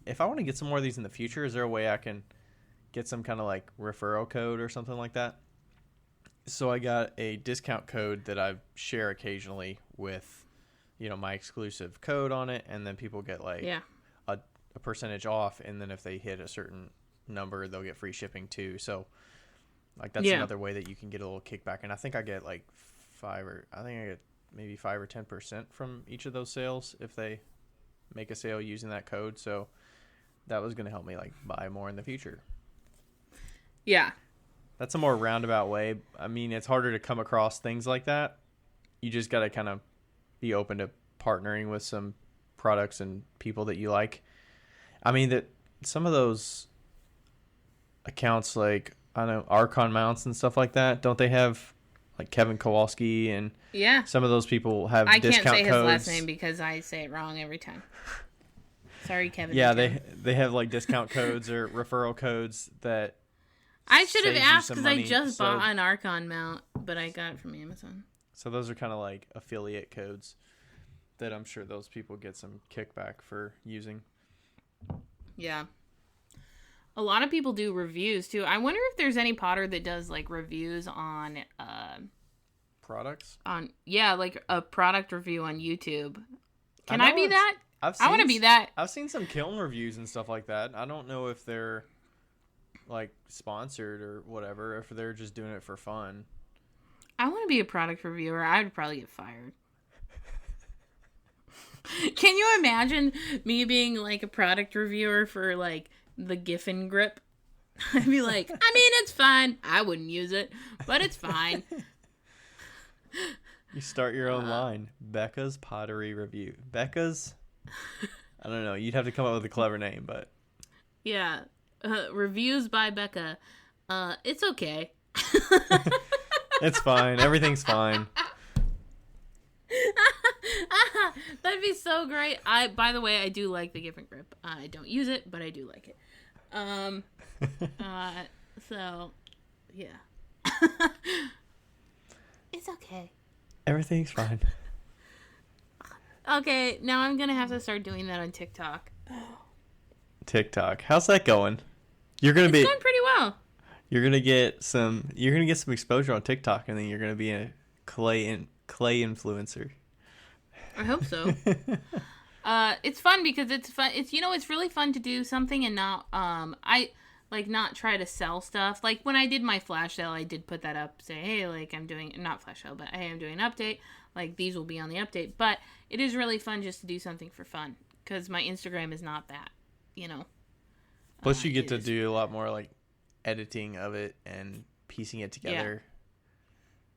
if I want to get some more of these in the future, is there a way I can get some kind of like referral code or something like that? So I got a discount code that I share occasionally with, my exclusive code on it, and then people get like a percentage off, and then if they hit a certain number, they'll get free shipping too. So Like that's another way that you can get a little kickback. And I think I get like I get maybe 5 or 10% from each of those sales if they make a sale using that code. So that was going to help me like buy more in the future. Yeah. That's a more roundabout way. I mean, it's harder to come across things like that. You just got to kind of be open to partnering with some products and people that you like. I mean, that some of those accounts, like, I don't know, Archon mounts and stuff like that, don't they have like Kevin Kowalski and some of those people have discount codes? I can't say his last name because I say it wrong every time. Sorry, Kevin. Yeah, they have like discount codes or referral codes that I should have asked because I just bought an Archon mount, but I got it from Amazon. So those are kind of like affiliate codes that I'm sure those people get some kickback for using. Yeah. A lot of people do reviews too. I wonder if there's any potter that does like reviews on products? Like a product review on YouTube. Can I be that? I want to be that. I've seen some kiln reviews and stuff like that. I don't know if they're like sponsored or whatever, if they're just doing it for fun. I want to be a product reviewer. I would probably get fired. Can you imagine me being like a product reviewer for like the Giffen grip? I'd be like, I mean, it's fine. I wouldn't use it, but it's fine. You start your own line. Becca's pottery review. Becca's? I don't know. You'd have to come up with a clever name, but. Yeah. Reviews by Becca. It's okay. It's fine. Everything's fine. That'd be so great. By the way, I do like the Giffen grip. I don't use it, but I do like it. So yeah. It's okay. Everything's fine. Okay, now I'm gonna have to start doing that on TikTok. TikTok. How's that going? It's going pretty well. You're gonna get some exposure on TikTok, and then you're gonna be a clay influencer. I hope so. It's fun because it's fun. It's really fun to do something and not not try to sell stuff. Like when I did my flash sale, I did put that up, say, hey, like I'm doing not flash sale, but hey, I'm doing an update. Like these will be on the update. But it is really fun just to do something for fun because my Instagram is not that, Plus, you get to do a lot more like editing of it and piecing it together.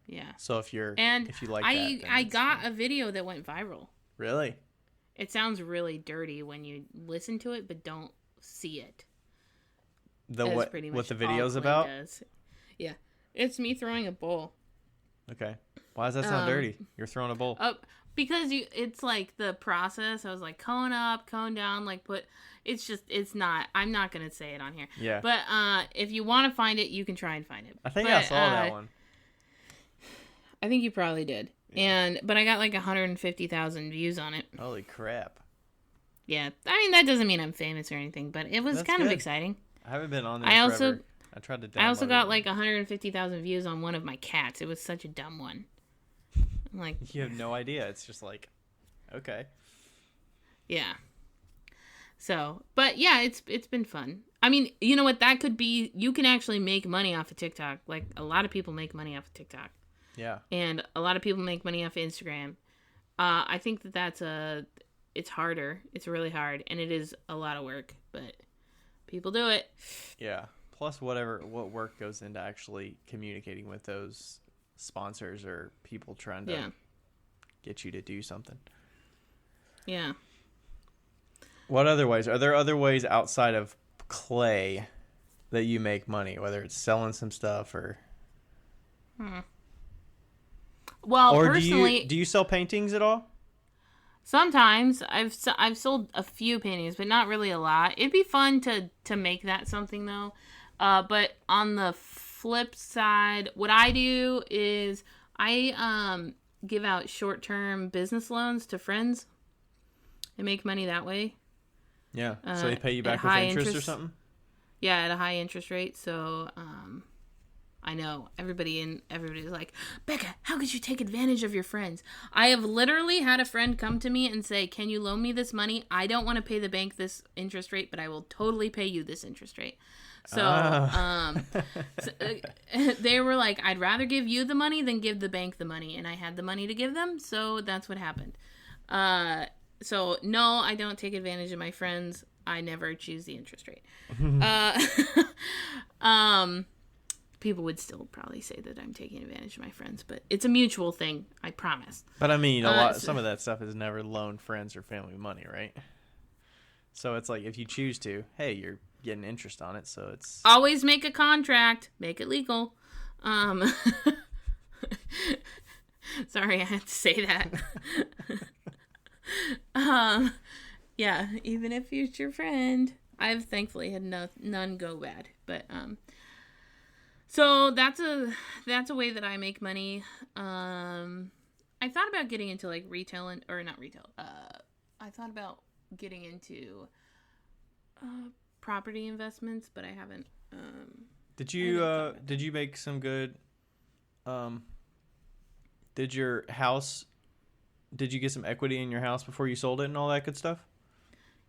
Yeah. So if you like that, I got a video that went viral. Really? It sounds really dirty when you listen to it, but don't see it. What the video's about? Yeah, it's me throwing a bowl. Okay. Why does that sound dirty? You're throwing a bowl. Because it's like the process. I was like cone up, cone down, like it's not. I'm not gonna say it on here. Yeah. But if you want to find it, you can try and find it. I think I saw that one. I think you probably did. Yeah. But I got like 150,000 views on it. Holy crap. Yeah. I mean, that doesn't mean I'm famous or anything, but it was kind of exciting. I haven't been on there forever. I tried to download I also got like 150,000 views on one of my cats. It was such a dumb one. I'm like, you have no idea. It's just like, okay. Yeah. So, but yeah, it's been fun. I mean, you know what? That could be, you can actually make money off of TikTok. Like a lot of people make money off of TikTok. Yeah. And a lot of people make money off of Instagram. I think it's harder. It's really hard. And it is a lot of work, but people do it. Yeah. Plus what work goes into actually communicating with those sponsors or people trying to get you to do something. Yeah. What other ways? Are there other ways outside of clay that you make money, whether it's selling some stuff or... Well, or personally... Do you sell paintings at all? Sometimes. I've sold a few paintings, but not really a lot. It'd be fun to make that something, though. But on the flip side, what I do is I give out short-term business loans to friends and make money that way. Yeah, so they pay you back with interest or something? Yeah, at a high interest rate. So I know everybody's like, Becca, how could you take advantage of your friends? I have literally had a friend come to me and say, can you loan me this money? I don't want to pay the bank this interest rate, but I will totally pay you this interest rate. So, they were like, I'd rather give you the money than give the bank the money. And I had the money to give them. So that's what happened. So no, I don't take advantage of my friends. I never choose the interest rate. People would still probably say that I'm taking advantage of my friends, but it's a mutual thing. I promise. But I mean, some of that stuff is never loan friends or family money, right? So it's like if you choose to, hey, you're getting interest on it, so it's always make a contract, make it legal. Sorry, I had to say that. Yeah, even if it's your friend, I've thankfully had none go bad, but so that's a way that I make money. I thought about getting into like retail or not retail. I thought about getting into property investments, but I haven't. Did you make some good? Did you get some equity in your house before you sold it and all that good stuff?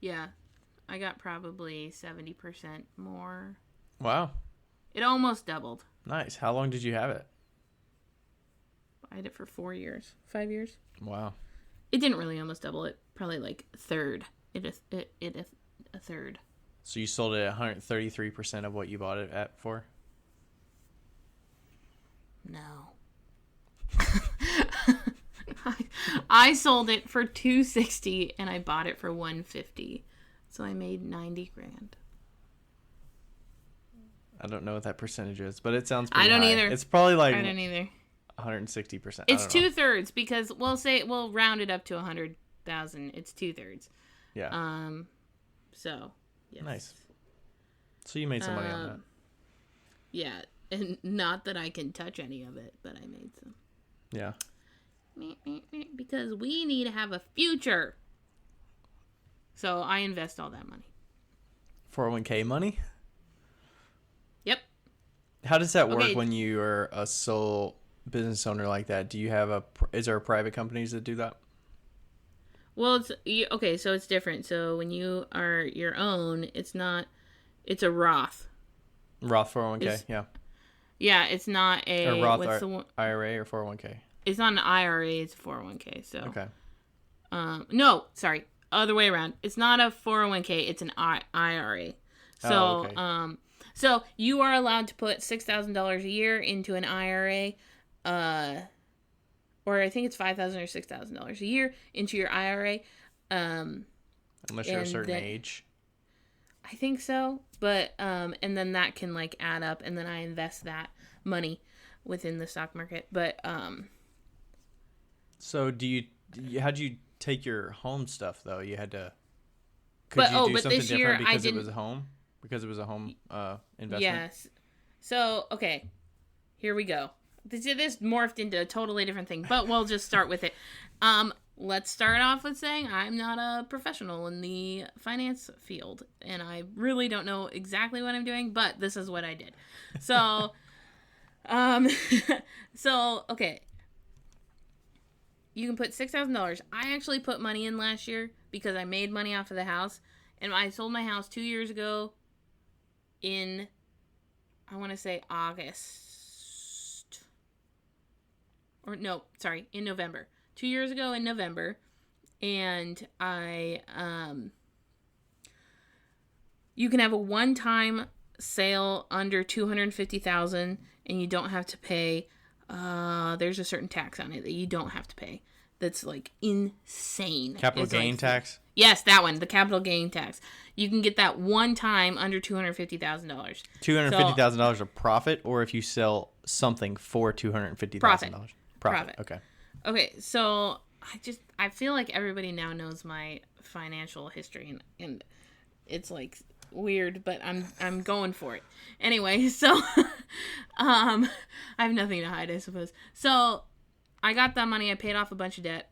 Yeah, I got probably 70% more. Wow. It almost doubled. Nice. How long did you have it? I had it for 5 years. Wow. It didn't really almost double. It probably like a third. A third. So you sold it at 133% of what you bought it at for? No. I sold it for $260 and I bought it for $150. So I made $90,000. I don't know what that percentage is, but it sounds pretty I don't high. either. It's probably like I don't either. 160%. It's 2/3 because we'll round it up to 100,000. It's 2/3. Yeah. So yes. Nice. So you made some money on that. Yeah, and not that I can touch any of it, but I made some. Yeah. Because we need to have a future. So I invest all that money. 401k money? Yep. How does that work when you are a sole business owner like that? Do you have is there private companies that do that? Well, so it's different. So when you are your own, it's a Roth. Roth 401k, yeah. Yeah, it's not a Roth IRA or 401k. It's not an IRA, it's a 401k. So okay. No, sorry, other way around. It's not a 401k, it's an IRA. So okay. So you are allowed to put $6,000 a year into an IRA, or I think it's $5,000 or $6,000 a year into your IRA. Unless you're a certain age. I think so, but and then that can like add up, and then I invest that money within the stock market. But so how'd you take your home stuff though? You had to. But something this year different because I didn't. it was a home? Because it was a home investment? Yes. So, okay. Here we go. This morphed into a totally different thing, but we'll just start with it. Let's start off with saying I'm not a professional in the finance field, and I really don't know exactly what I'm doing, but this is what I did. So, okay. You can put $6,000. I actually put money in last year because I made money off of the house, and I sold my house 2 years ago in, I want to say August. Or no, sorry, in November. 2 years ago in November. And you can have a one-time sale under $250,000 and you don't have to pay, there's a certain tax on it that you don't have to pay. That's like insane. Capital gain tax? Yes, that one, the capital gain tax. You can get that one time under $250,000. $250,000 of profit, or if you sell something for $250,000? Profit. Okay, so I feel like everybody now knows my financial history, and it's like weird, but I'm going for it. Anyway, so I have nothing to hide, I suppose. So I got that money, I paid off a bunch of debt.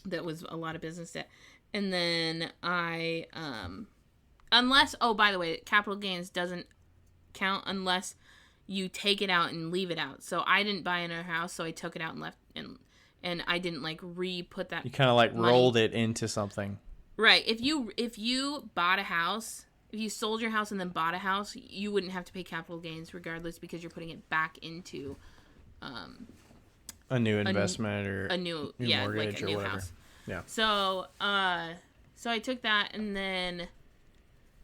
That was a lot of business debt. And then I, by the way, capital gains doesn't count unless you take it out and leave it out. So I didn't buy another house, so I took it out and left, and I didn't like re-put that. You kind of like rolled it into something. Right. If you bought a house, if you sold your house and then bought a house, you wouldn't have to pay capital gains regardless because you're putting it back into a new investment or a new mortgage like a or new whatever. house. Yeah. So I took that and then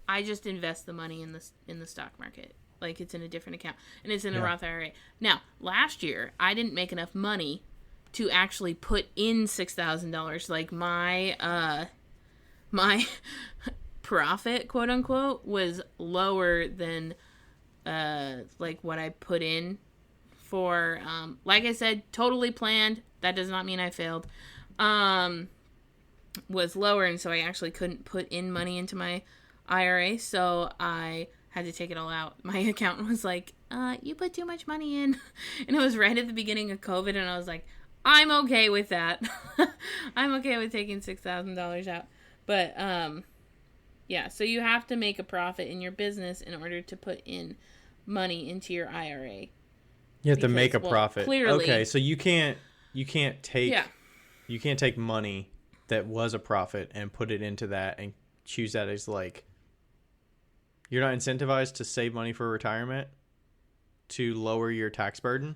I just invest the money in the stock market. Like it's in a different account and it's in a Roth IRA. Now, last year I didn't make enough money to actually put in $6,000. Like my profit, quote unquote, was lower than like what I put in for like I said, totally planned. That does not mean I failed. Was lower, and so I actually couldn't put in money into my IRA, so I had to take it all out. My accountant was like, you put too much money in. And it was right at the beginning of COVID, and I was like, I'm okay with that. I'm okay with taking $6,000 out. But, yeah, so you have to make a profit in your business in order to put in money into your IRA. You have to make a profit. Clearly, okay, so you can't take money that was a profit and put it into that and choose that as like, you're not incentivized to save money for retirement to lower your tax burden?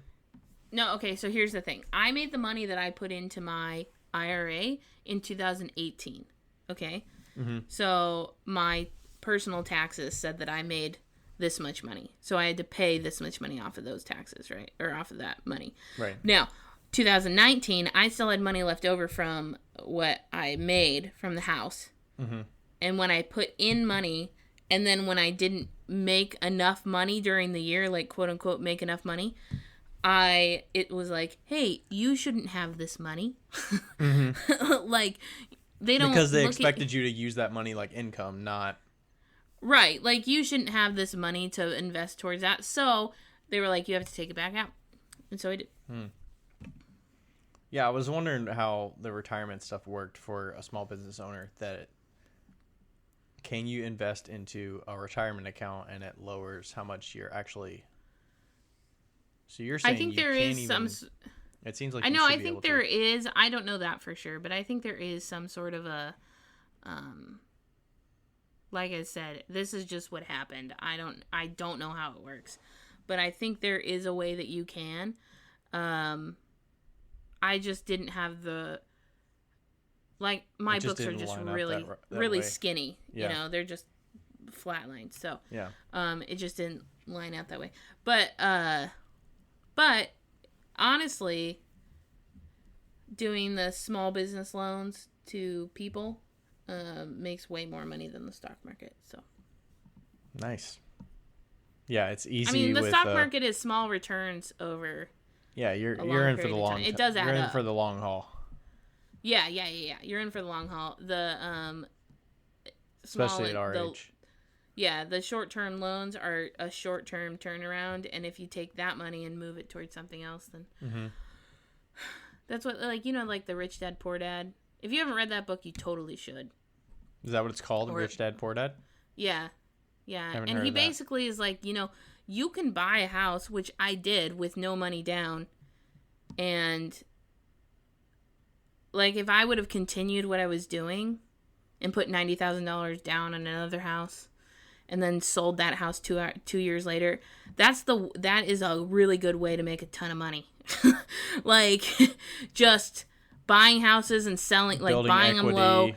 No, okay, so here's the thing. I made the money that I put into my IRA in 2018, okay? Mm-hmm. So my personal taxes said that I made this much money. So I had to pay this much money off of those taxes, right? Or off of that money. Right. Now, 2019, I still had money left over from what I made from the house. Mm-hmm. And when I put in money, and then when I didn't make enough money during the year, like quote unquote make enough money, it was like, hey, you shouldn't have this money. Mm-hmm. Like, they don't, because they expected you to use that money like income, not right. Like, you shouldn't have this money to invest towards that. So they were like, you have to take it back out. And so I did. Yeah, I was wondering how the retirement stuff worked for a small business owner. Can you invest into a retirement account and it lowers how much you're actually? So you're saying I think there is some. It seems like I know. I think there is. I don't know that for sure, but I think there is some sort of a. Like I said, this is just what happened. I don't know how it works, but I think there is a way that you can. I just didn't have the. Like, my books are just really, really skinny. Yeah. You know, they're just flat lines. So, yeah. It just didn't line out that way. But honestly, doing the small business loans to people makes way more money than the stock market. So, nice. Yeah, it's easy. I mean, the stock market is small returns over. Yeah, you're in for the long. It does add up. You're in for the long haul. Yeah. You're in for the long haul. The especially at our age. Yeah, the short-term loans are a short-term turnaround, and if you take that money and move it towards something else, then that's what, like, you know, like the Rich Dad Poor Dad. If you haven't read that book, you totally should. Is that what it's called, Rich Dad Poor Dad? Yeah. And he basically is like, you know, you can buy a house, which I did with no money down, and like, if I would have continued what I was doing and put $90,000 down on another house and then sold that house 2 years later, that is a really good way to make a ton of money. Like, just buying houses and selling, like, building buying equity. them low.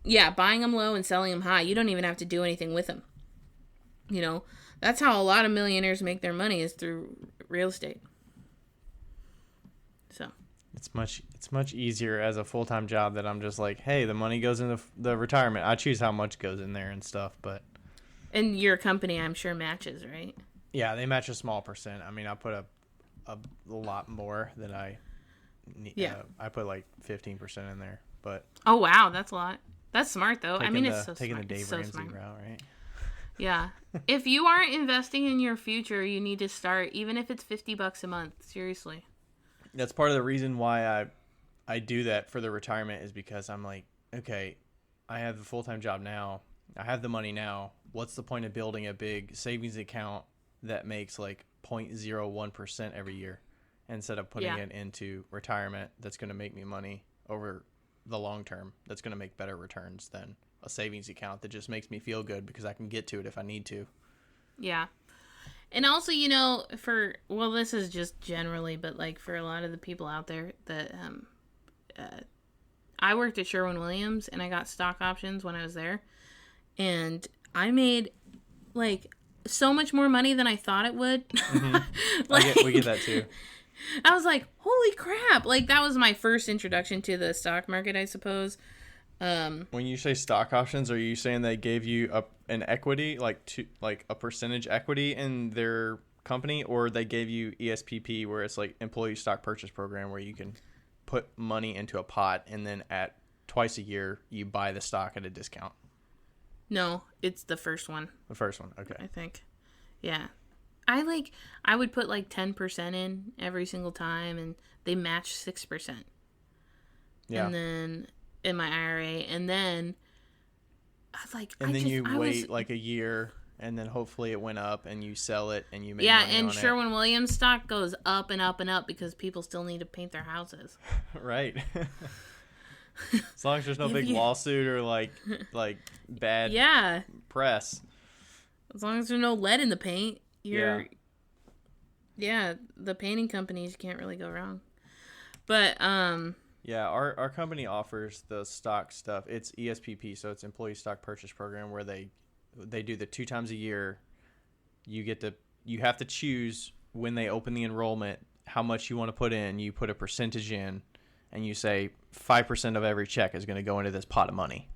Yeah, buying them low and selling them high. You don't even have to do anything with them. You know, that's how a lot of millionaires make their money, is through real estate. So it's much easier as a full-time job that I'm just like, hey, the money goes into the retirement. I choose how much goes in there and stuff, but. And your company, I'm sure, matches, right? Yeah, they match a small percent. I mean, I put a lot more than I need. Yeah. I put like 15% in there, but. Oh, wow, that's a lot. That's smart, though. I mean, it's so taking smart. the Dave Ramsey route, right? Yeah. If you aren't investing in your future, you need to start, even if it's $50 a month. Seriously. That's part of the reason why I do that for the retirement, is because I'm like, okay, I have the full-time job now. I have the money now. What's the point of building a big savings account that makes like 0.01% every year instead of putting it into retirement that's going to make me money over the long term, that's going to make better returns than a savings account that just makes me feel good because I can get to it if I need to. Yeah. And also, this is just generally, but like for a lot of the people out there that, I worked at Sherwin-Williams and I got stock options when I was there. And I made like so much more money than I thought it would. Mm-hmm. We get that too. I was like, holy crap. Like that was my first introduction to the stock market, I suppose. When you say stock options, are you saying they gave you an equity, like a percentage equity in their company, or they gave you ESPP, where it's like employee stock purchase program, where you can put money into a pot and then at twice a year you buy the stock at a discount? No, it's the first one. The first one, okay. I think. Yeah. I would put like 10% in every single time, and they match 6%. Yeah. And then in my IRA, and then you wait like a year, and then hopefully it went up, and you sell it, and you make money on and it. Sherwin-Williams stock goes up and up and up because people still need to paint their houses. Right. As long as there's no big lawsuit or like bad press. As long as there's no lead in the paint, the painting companies can't really go wrong. But yeah, our company offers the stock stuff. It's ESPP, so it's Employee Stock Purchase Program, where they do the 2 times a year. You have to choose when they open the enrollment how much you want to put in. You put a percentage in, and you say 5% of every check is going to go into this pot of money.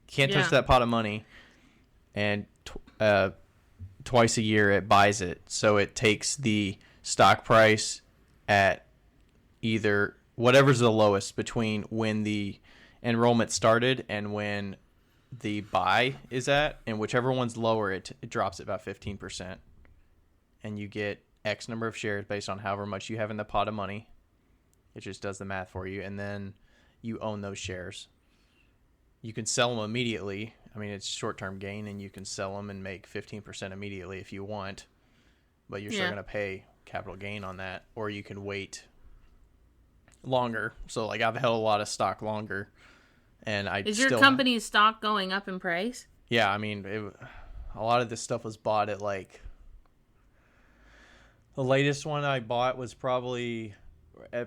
You can't touch that pot of money, and twice a year it buys it. So it takes the stock price at either whatever's the lowest between when the enrollment started and when the buy is at, and whichever one's lower, it drops it about 15%. And you get X number of shares based on however much you have in the pot of money. It just does the math for you, and then you own those shares. You can sell them immediately. I mean, it's short-term gain, and you can sell them and make 15% immediately if you want, but you're still going to pay capital gain on that. Or you can wait longer. So like I've held a lot of stock longer, and is your company's stock going up in price? Yeah, I mean, a lot of this stuff was bought at like, the latest one I bought was probably,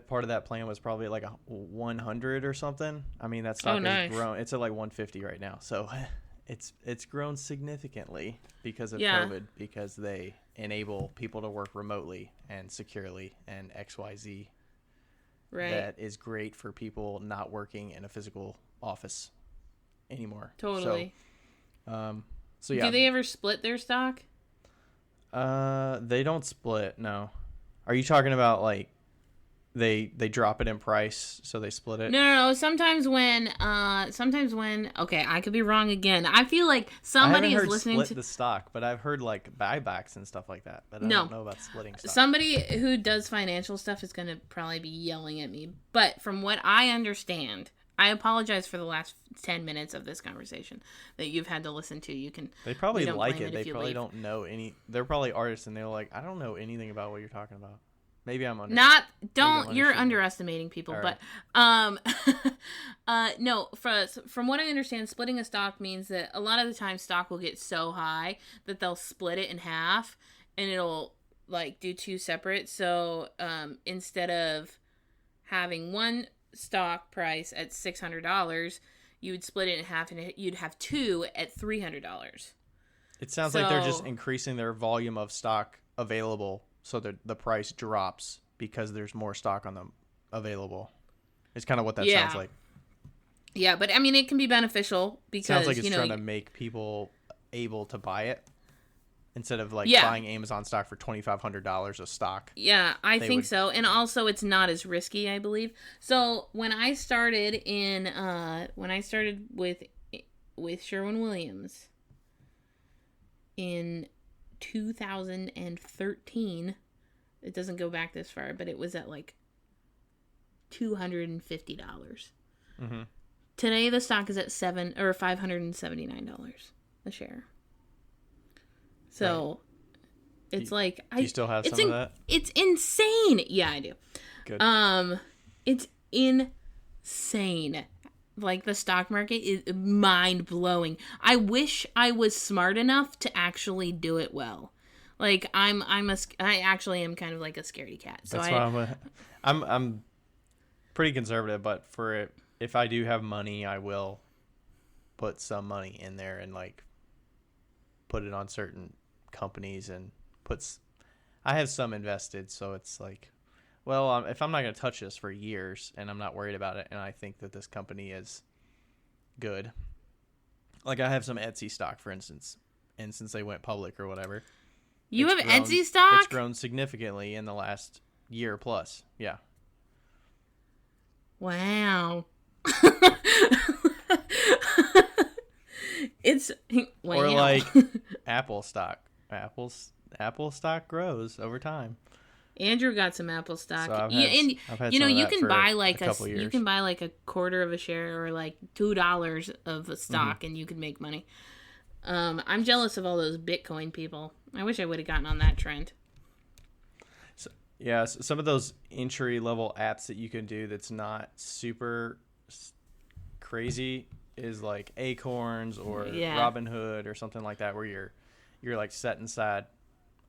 part of that plan was probably like a 100 or something. I mean, that stock has grown. It's at like 150 right now, so it's grown significantly because of COVID, because they enable people to work remotely and securely and XYZ. Right. That is great for people not working in a physical office anymore. Totally. So yeah. Do they ever split their stock? They don't split. No. Are you talking about like they drop it in price, so they split it? No. Sometimes when okay, I could be wrong again. I feel like somebody is listening to the stock, but I've heard like buybacks and stuff like that. But I don't know about splitting stock. Somebody who does financial stuff is going to probably be yelling at me. But from what I understand, I apologize for the last 10 minutes of this conversation that you've had to listen to. They probably like it. They probably don't know any. They're probably artists, and they're like, I don't know anything about what you're talking about. Maybe I'm you're underestimating people, right. But no, from what I understand, splitting a stock means that a lot of the time stock will get so high that they'll split it in half, and it'll like do 2 separate. So instead of having one stock price at $600, you would split it in half, and you'd have 2 at $300. It sounds like they're just increasing their volume of stock available, so that the price drops because there's more stock on them available. It's kind of what that sounds like. Yeah, but I mean, it can be beneficial because sounds like it's trying to make people able to buy it instead of like buying Amazon stock for $2,500 a stock. Yeah, I think so, and also it's not as risky, I believe. So when I started with Sherwin-Williams in 2013, it doesn't go back this far, but it was at like $250. Mm-hmm. Today the stock is at $579 a share. So it's like do you still have some of that? It's insane. Yeah, I do. Good. It's insane like the stock market is mind blowing. I wish I was smart enough to actually do it well. Like I actually am kind of like a scaredy cat. So That's why I'm pretty conservative, but if I do have money, I will put some money in there and like put it on certain companies and I have some invested, so it's like, well, if I'm not going to touch this for years and I'm not worried about it and I think that this company is good. Like I have some Etsy stock, for instance, and since they went public or whatever. you have Etsy stock? It's grown significantly in the last year plus. Yeah. Wow. It's wow. Or like Apple stock. Apple stock grows over time. Andrew got some Apple stock. So I've had you know, some of you that can for buy like a couple years. you can buy like a quarter of a share or like $2 of a stock, Mm-hmm. and you could make money. I'm jealous of all those Bitcoin people. I wish I would have gotten on that trend. So, yeah, some of those entry level apps that you can do that's not super crazy is like Acorns or Robinhood or something like that, where you're like setting aside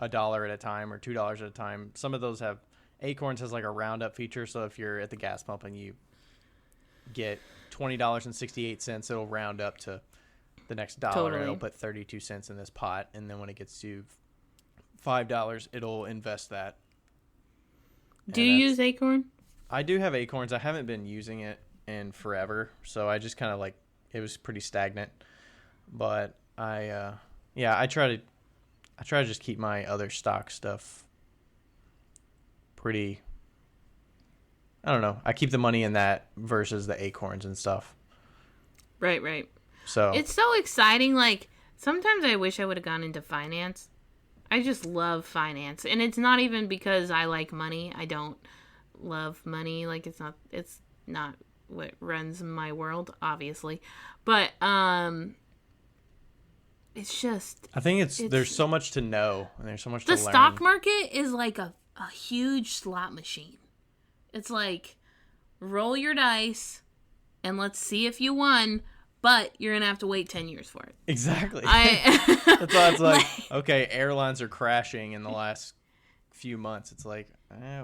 $1 at a time or $2 at a time. Some of those have Acorns has like a roundup feature, so if you're at the gas pump and you get $20.68, it'll round up to the next dollar. Totally. And it'll put 32 cents in this pot, and then when it gets to $5, it'll invest that. Do you use Acorn? I do have Acorns. I haven't been using it in forever, so I just kind of like it was pretty stagnant. But I try to just keep my other stock stuff pretty. I don't know. I keep the money in that versus the Acorns and stuff. Right. So it's so exciting. Like sometimes I wish I would have gone into finance. I just love finance, and it's not even because I like money. I don't love money. Like it's not what runs my world, obviously, but it's just. I think there's so much to know and there's so much to the learn. The stock market is like a huge slot machine. It's like roll your dice and let's see if you won. But you're going to have to wait 10 years for it. Exactly. That's why it's like, okay, airlines are crashing in the last few months. It's like,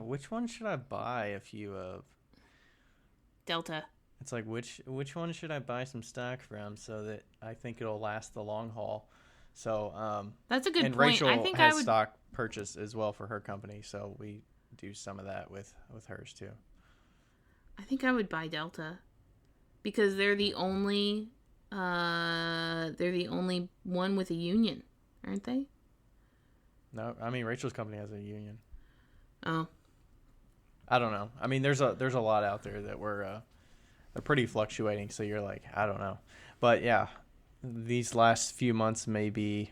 which one should I buy a few of? Delta. It's like, which one should I buy some stock from so that I think it'll last the long haul? So, that's a good and point. Rachel I think has stock purchase as well for her company, so we do some of that with hers too. I think I would buy Delta. Because they're the only one with a union, aren't they? No, I mean Rachel's company has a union. Oh. I don't know. I mean there's a lot out there that they're pretty fluctuating, so you're like, I don't know. But yeah, these last few months maybe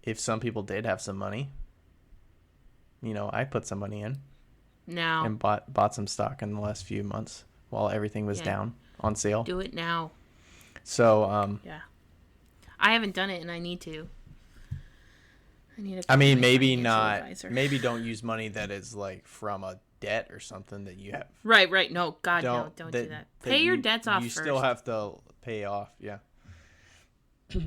if some people did have some money, I put some money in. No. And bought some stock in the last few months while everything was down. On sale. Do it now. So, yeah. I haven't done it and I need to. Maybe not. Advisor. Maybe don't use money that is like from a debt or something that you have. Right. No, God, no, don't do that. Pay your debts off first. You still have to pay off, yeah. All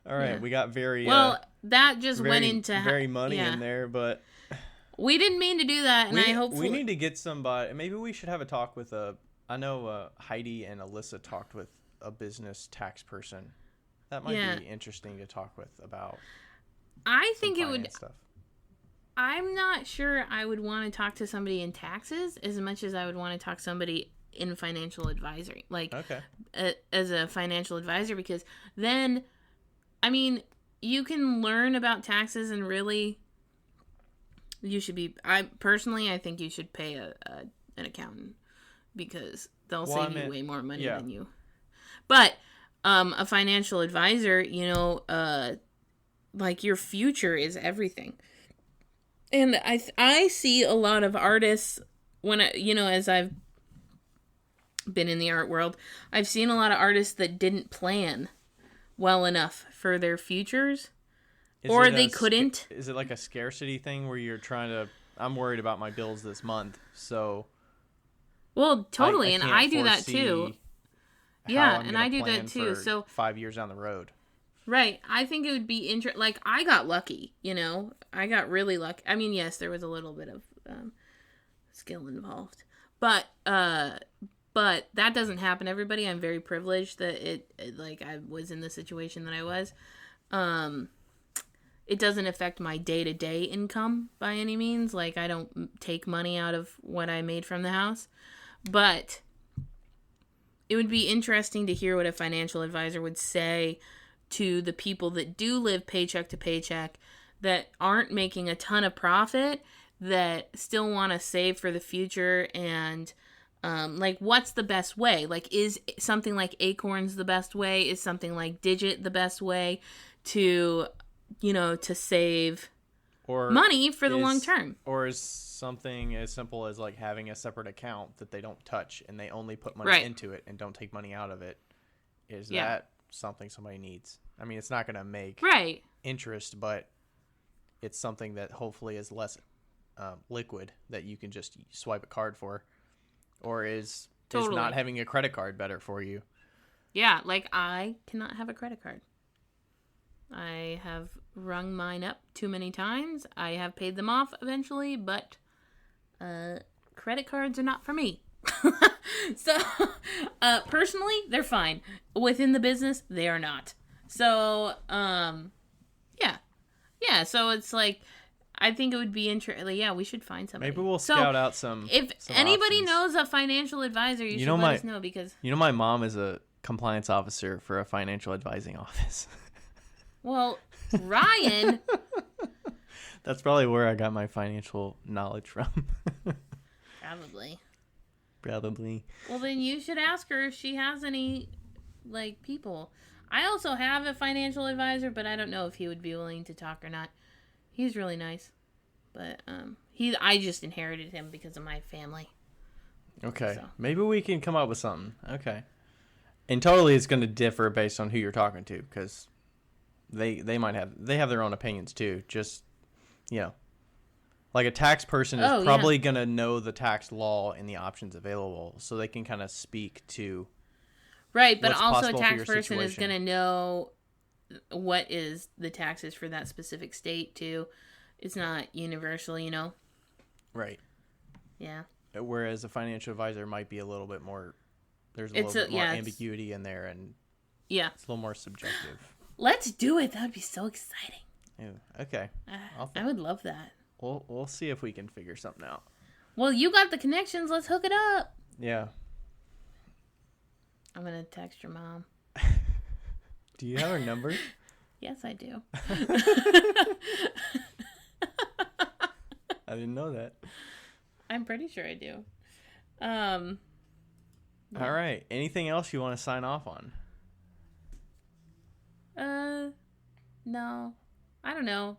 right, we got very... that just went into... Very money in there, but... We didn't mean to do that, and we need to get somebody. Maybe we should have a talk with I know Heidi and Alyssa talked with a business tax person. That might be interesting to talk with about. I think it would. Stuff. I'm not sure I would want to talk to somebody in taxes as much as I would want to talk to somebody in financial advisory, like as a financial advisor, because then, I mean, you can learn about taxes and really. You should be. I think you should pay an accountant because they'll save you way more money than you. But a financial advisor, like your future is everything. And I see a lot of artists when as I've been in the art world, I've seen a lot of artists that didn't plan well enough for their futures. Or they couldn't. Is it like a scarcity thing where you're trying to... I'm worried about my bills this month, so... Well, totally, and can't I do that too. foresee how Yeah, I'm and gonna I do plan that too. for So 5 years down the road. right, I think it would be like I got lucky, I got really lucky. I mean, yes, there was a little bit of skill involved, but that doesn't happen to everybody. I'm very privileged that like I was in the situation that I was. It doesn't affect my day-to-day income by any means. Like, I don't take money out of what I made from the house. But it would be interesting to hear what a financial advisor would say to the people that do live paycheck to paycheck, that aren't making a ton of profit, that still want to save for the future, and like, what's the best way? Like, is something like Acorns the best way? Is something like Digit the best way to save Or money for the long term? Or is something as simple as like having a separate account that they don't touch and they only put money Right. into it and don't take money out of it? Is Yeah. that something somebody needs? I mean, it's not going to make Right. interest, but it's something that hopefully is less liquid that you can just swipe a card for. Or is Totally. not having a credit card better for you? Yeah, like, I cannot have a credit card. I have rung mine up too many times. I have paid them off eventually, but credit cards are not for me. So, personally, they're fine. Within the business, they are not. So, yeah. So it's like, I think it would be interesting. Yeah, we should find somebody. Maybe we'll scout out some. If some anybody options. knows a financial advisor, you should let us know, because. My mom is a compliance officer for a financial advising office. Well, Ryan. That's probably where I got my financial knowledge from. Probably. Well, then you should ask her if she has any, like, people. I also have a financial advisor, but I don't know if he would be willing to talk or not. He's really nice, but I just inherited him because of my family. Okay, So. maybe we can come up with something. Okay, and totally, it's going to differ based on who you're talking to, because they have their own opinions too. Just like a tax person is probably going to know the tax law and the options available, so they can kind of speak to. Right, but what's also a possible for tax your person is situation. going to know what is the taxes for that specific state too. It's not universal, Right. Yeah. Whereas a financial advisor might be a little bit more. There's a little bit more ambiguity in there, and yeah, it's a little more subjective. Let's do it. That would be so exciting. Ew, okay. I would love that. We'll see if we can figure something out. Well, you got the connections. Let's hook it up. Yeah. I'm going to text your mom. Do you have her number? Yes, I do. I didn't know that. I'm pretty sure I do. All right. Anything else you want to sign off on? No. I don't know.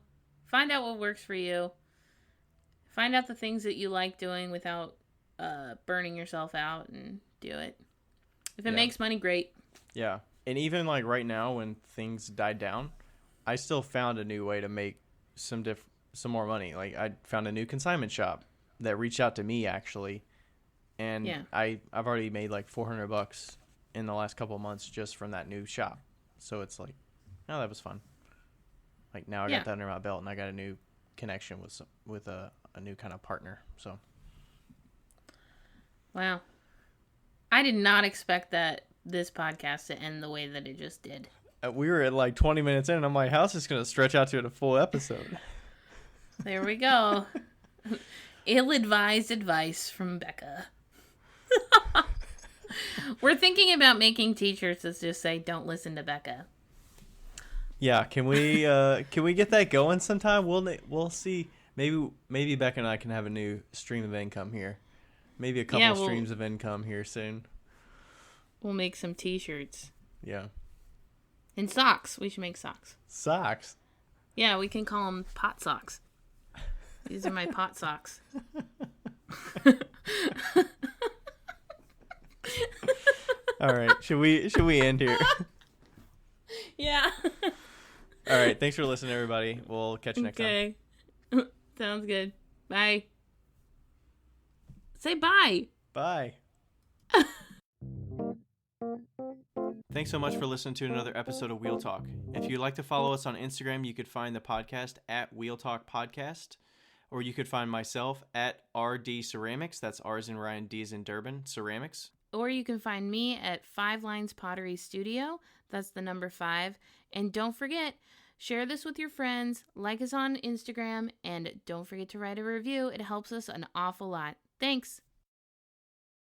Find out what works for you. Find out the things that you like doing without burning yourself out, and do it. If it makes money, great. Yeah. And even like right now when things died down, I still found a new way to make some more money. Like, I found a new consignment shop that reached out to me actually. And I've already made like $400 in the last couple of months just from that new shop. So it's like, oh, that was fun. Like, now I got that under my belt, and I got a new connection with a new kind of partner. So. Wow. I did not expect this podcast to end the way that it just did. We were at like 20 minutes in, and I'm like, how's this going to stretch out to a full episode? There we go. Ill-advised advice from Becca. We're thinking about making t-shirts that just say, "Don't listen to Becca." Yeah, can we get that going sometime? We'll see. Maybe Becca and I can have a new stream of income here. Maybe a couple streams of income here soon. We'll make some t-shirts. Yeah. And socks. We should make socks. Socks? Yeah, we can call them pot socks. These are my pot socks. All right. Should we end here? Yeah. All right. Thanks for listening, everybody. We'll catch you next time. Okay. Sounds good. Bye. Say bye. Bye. Thanks so much for listening to another episode of Wheel Talk. If you'd like to follow us on Instagram, you could find the podcast at Wheel Talk Podcast, or you could find myself at RD Ceramics. That's R's in Ryan, D's in Durban, Ceramics. Or you can find me at 5 Lines Pottery Studio. That's the number 5. And don't forget, share this with your friends, like us on Instagram, and don't forget to write a review. It helps us an awful lot. Thanks.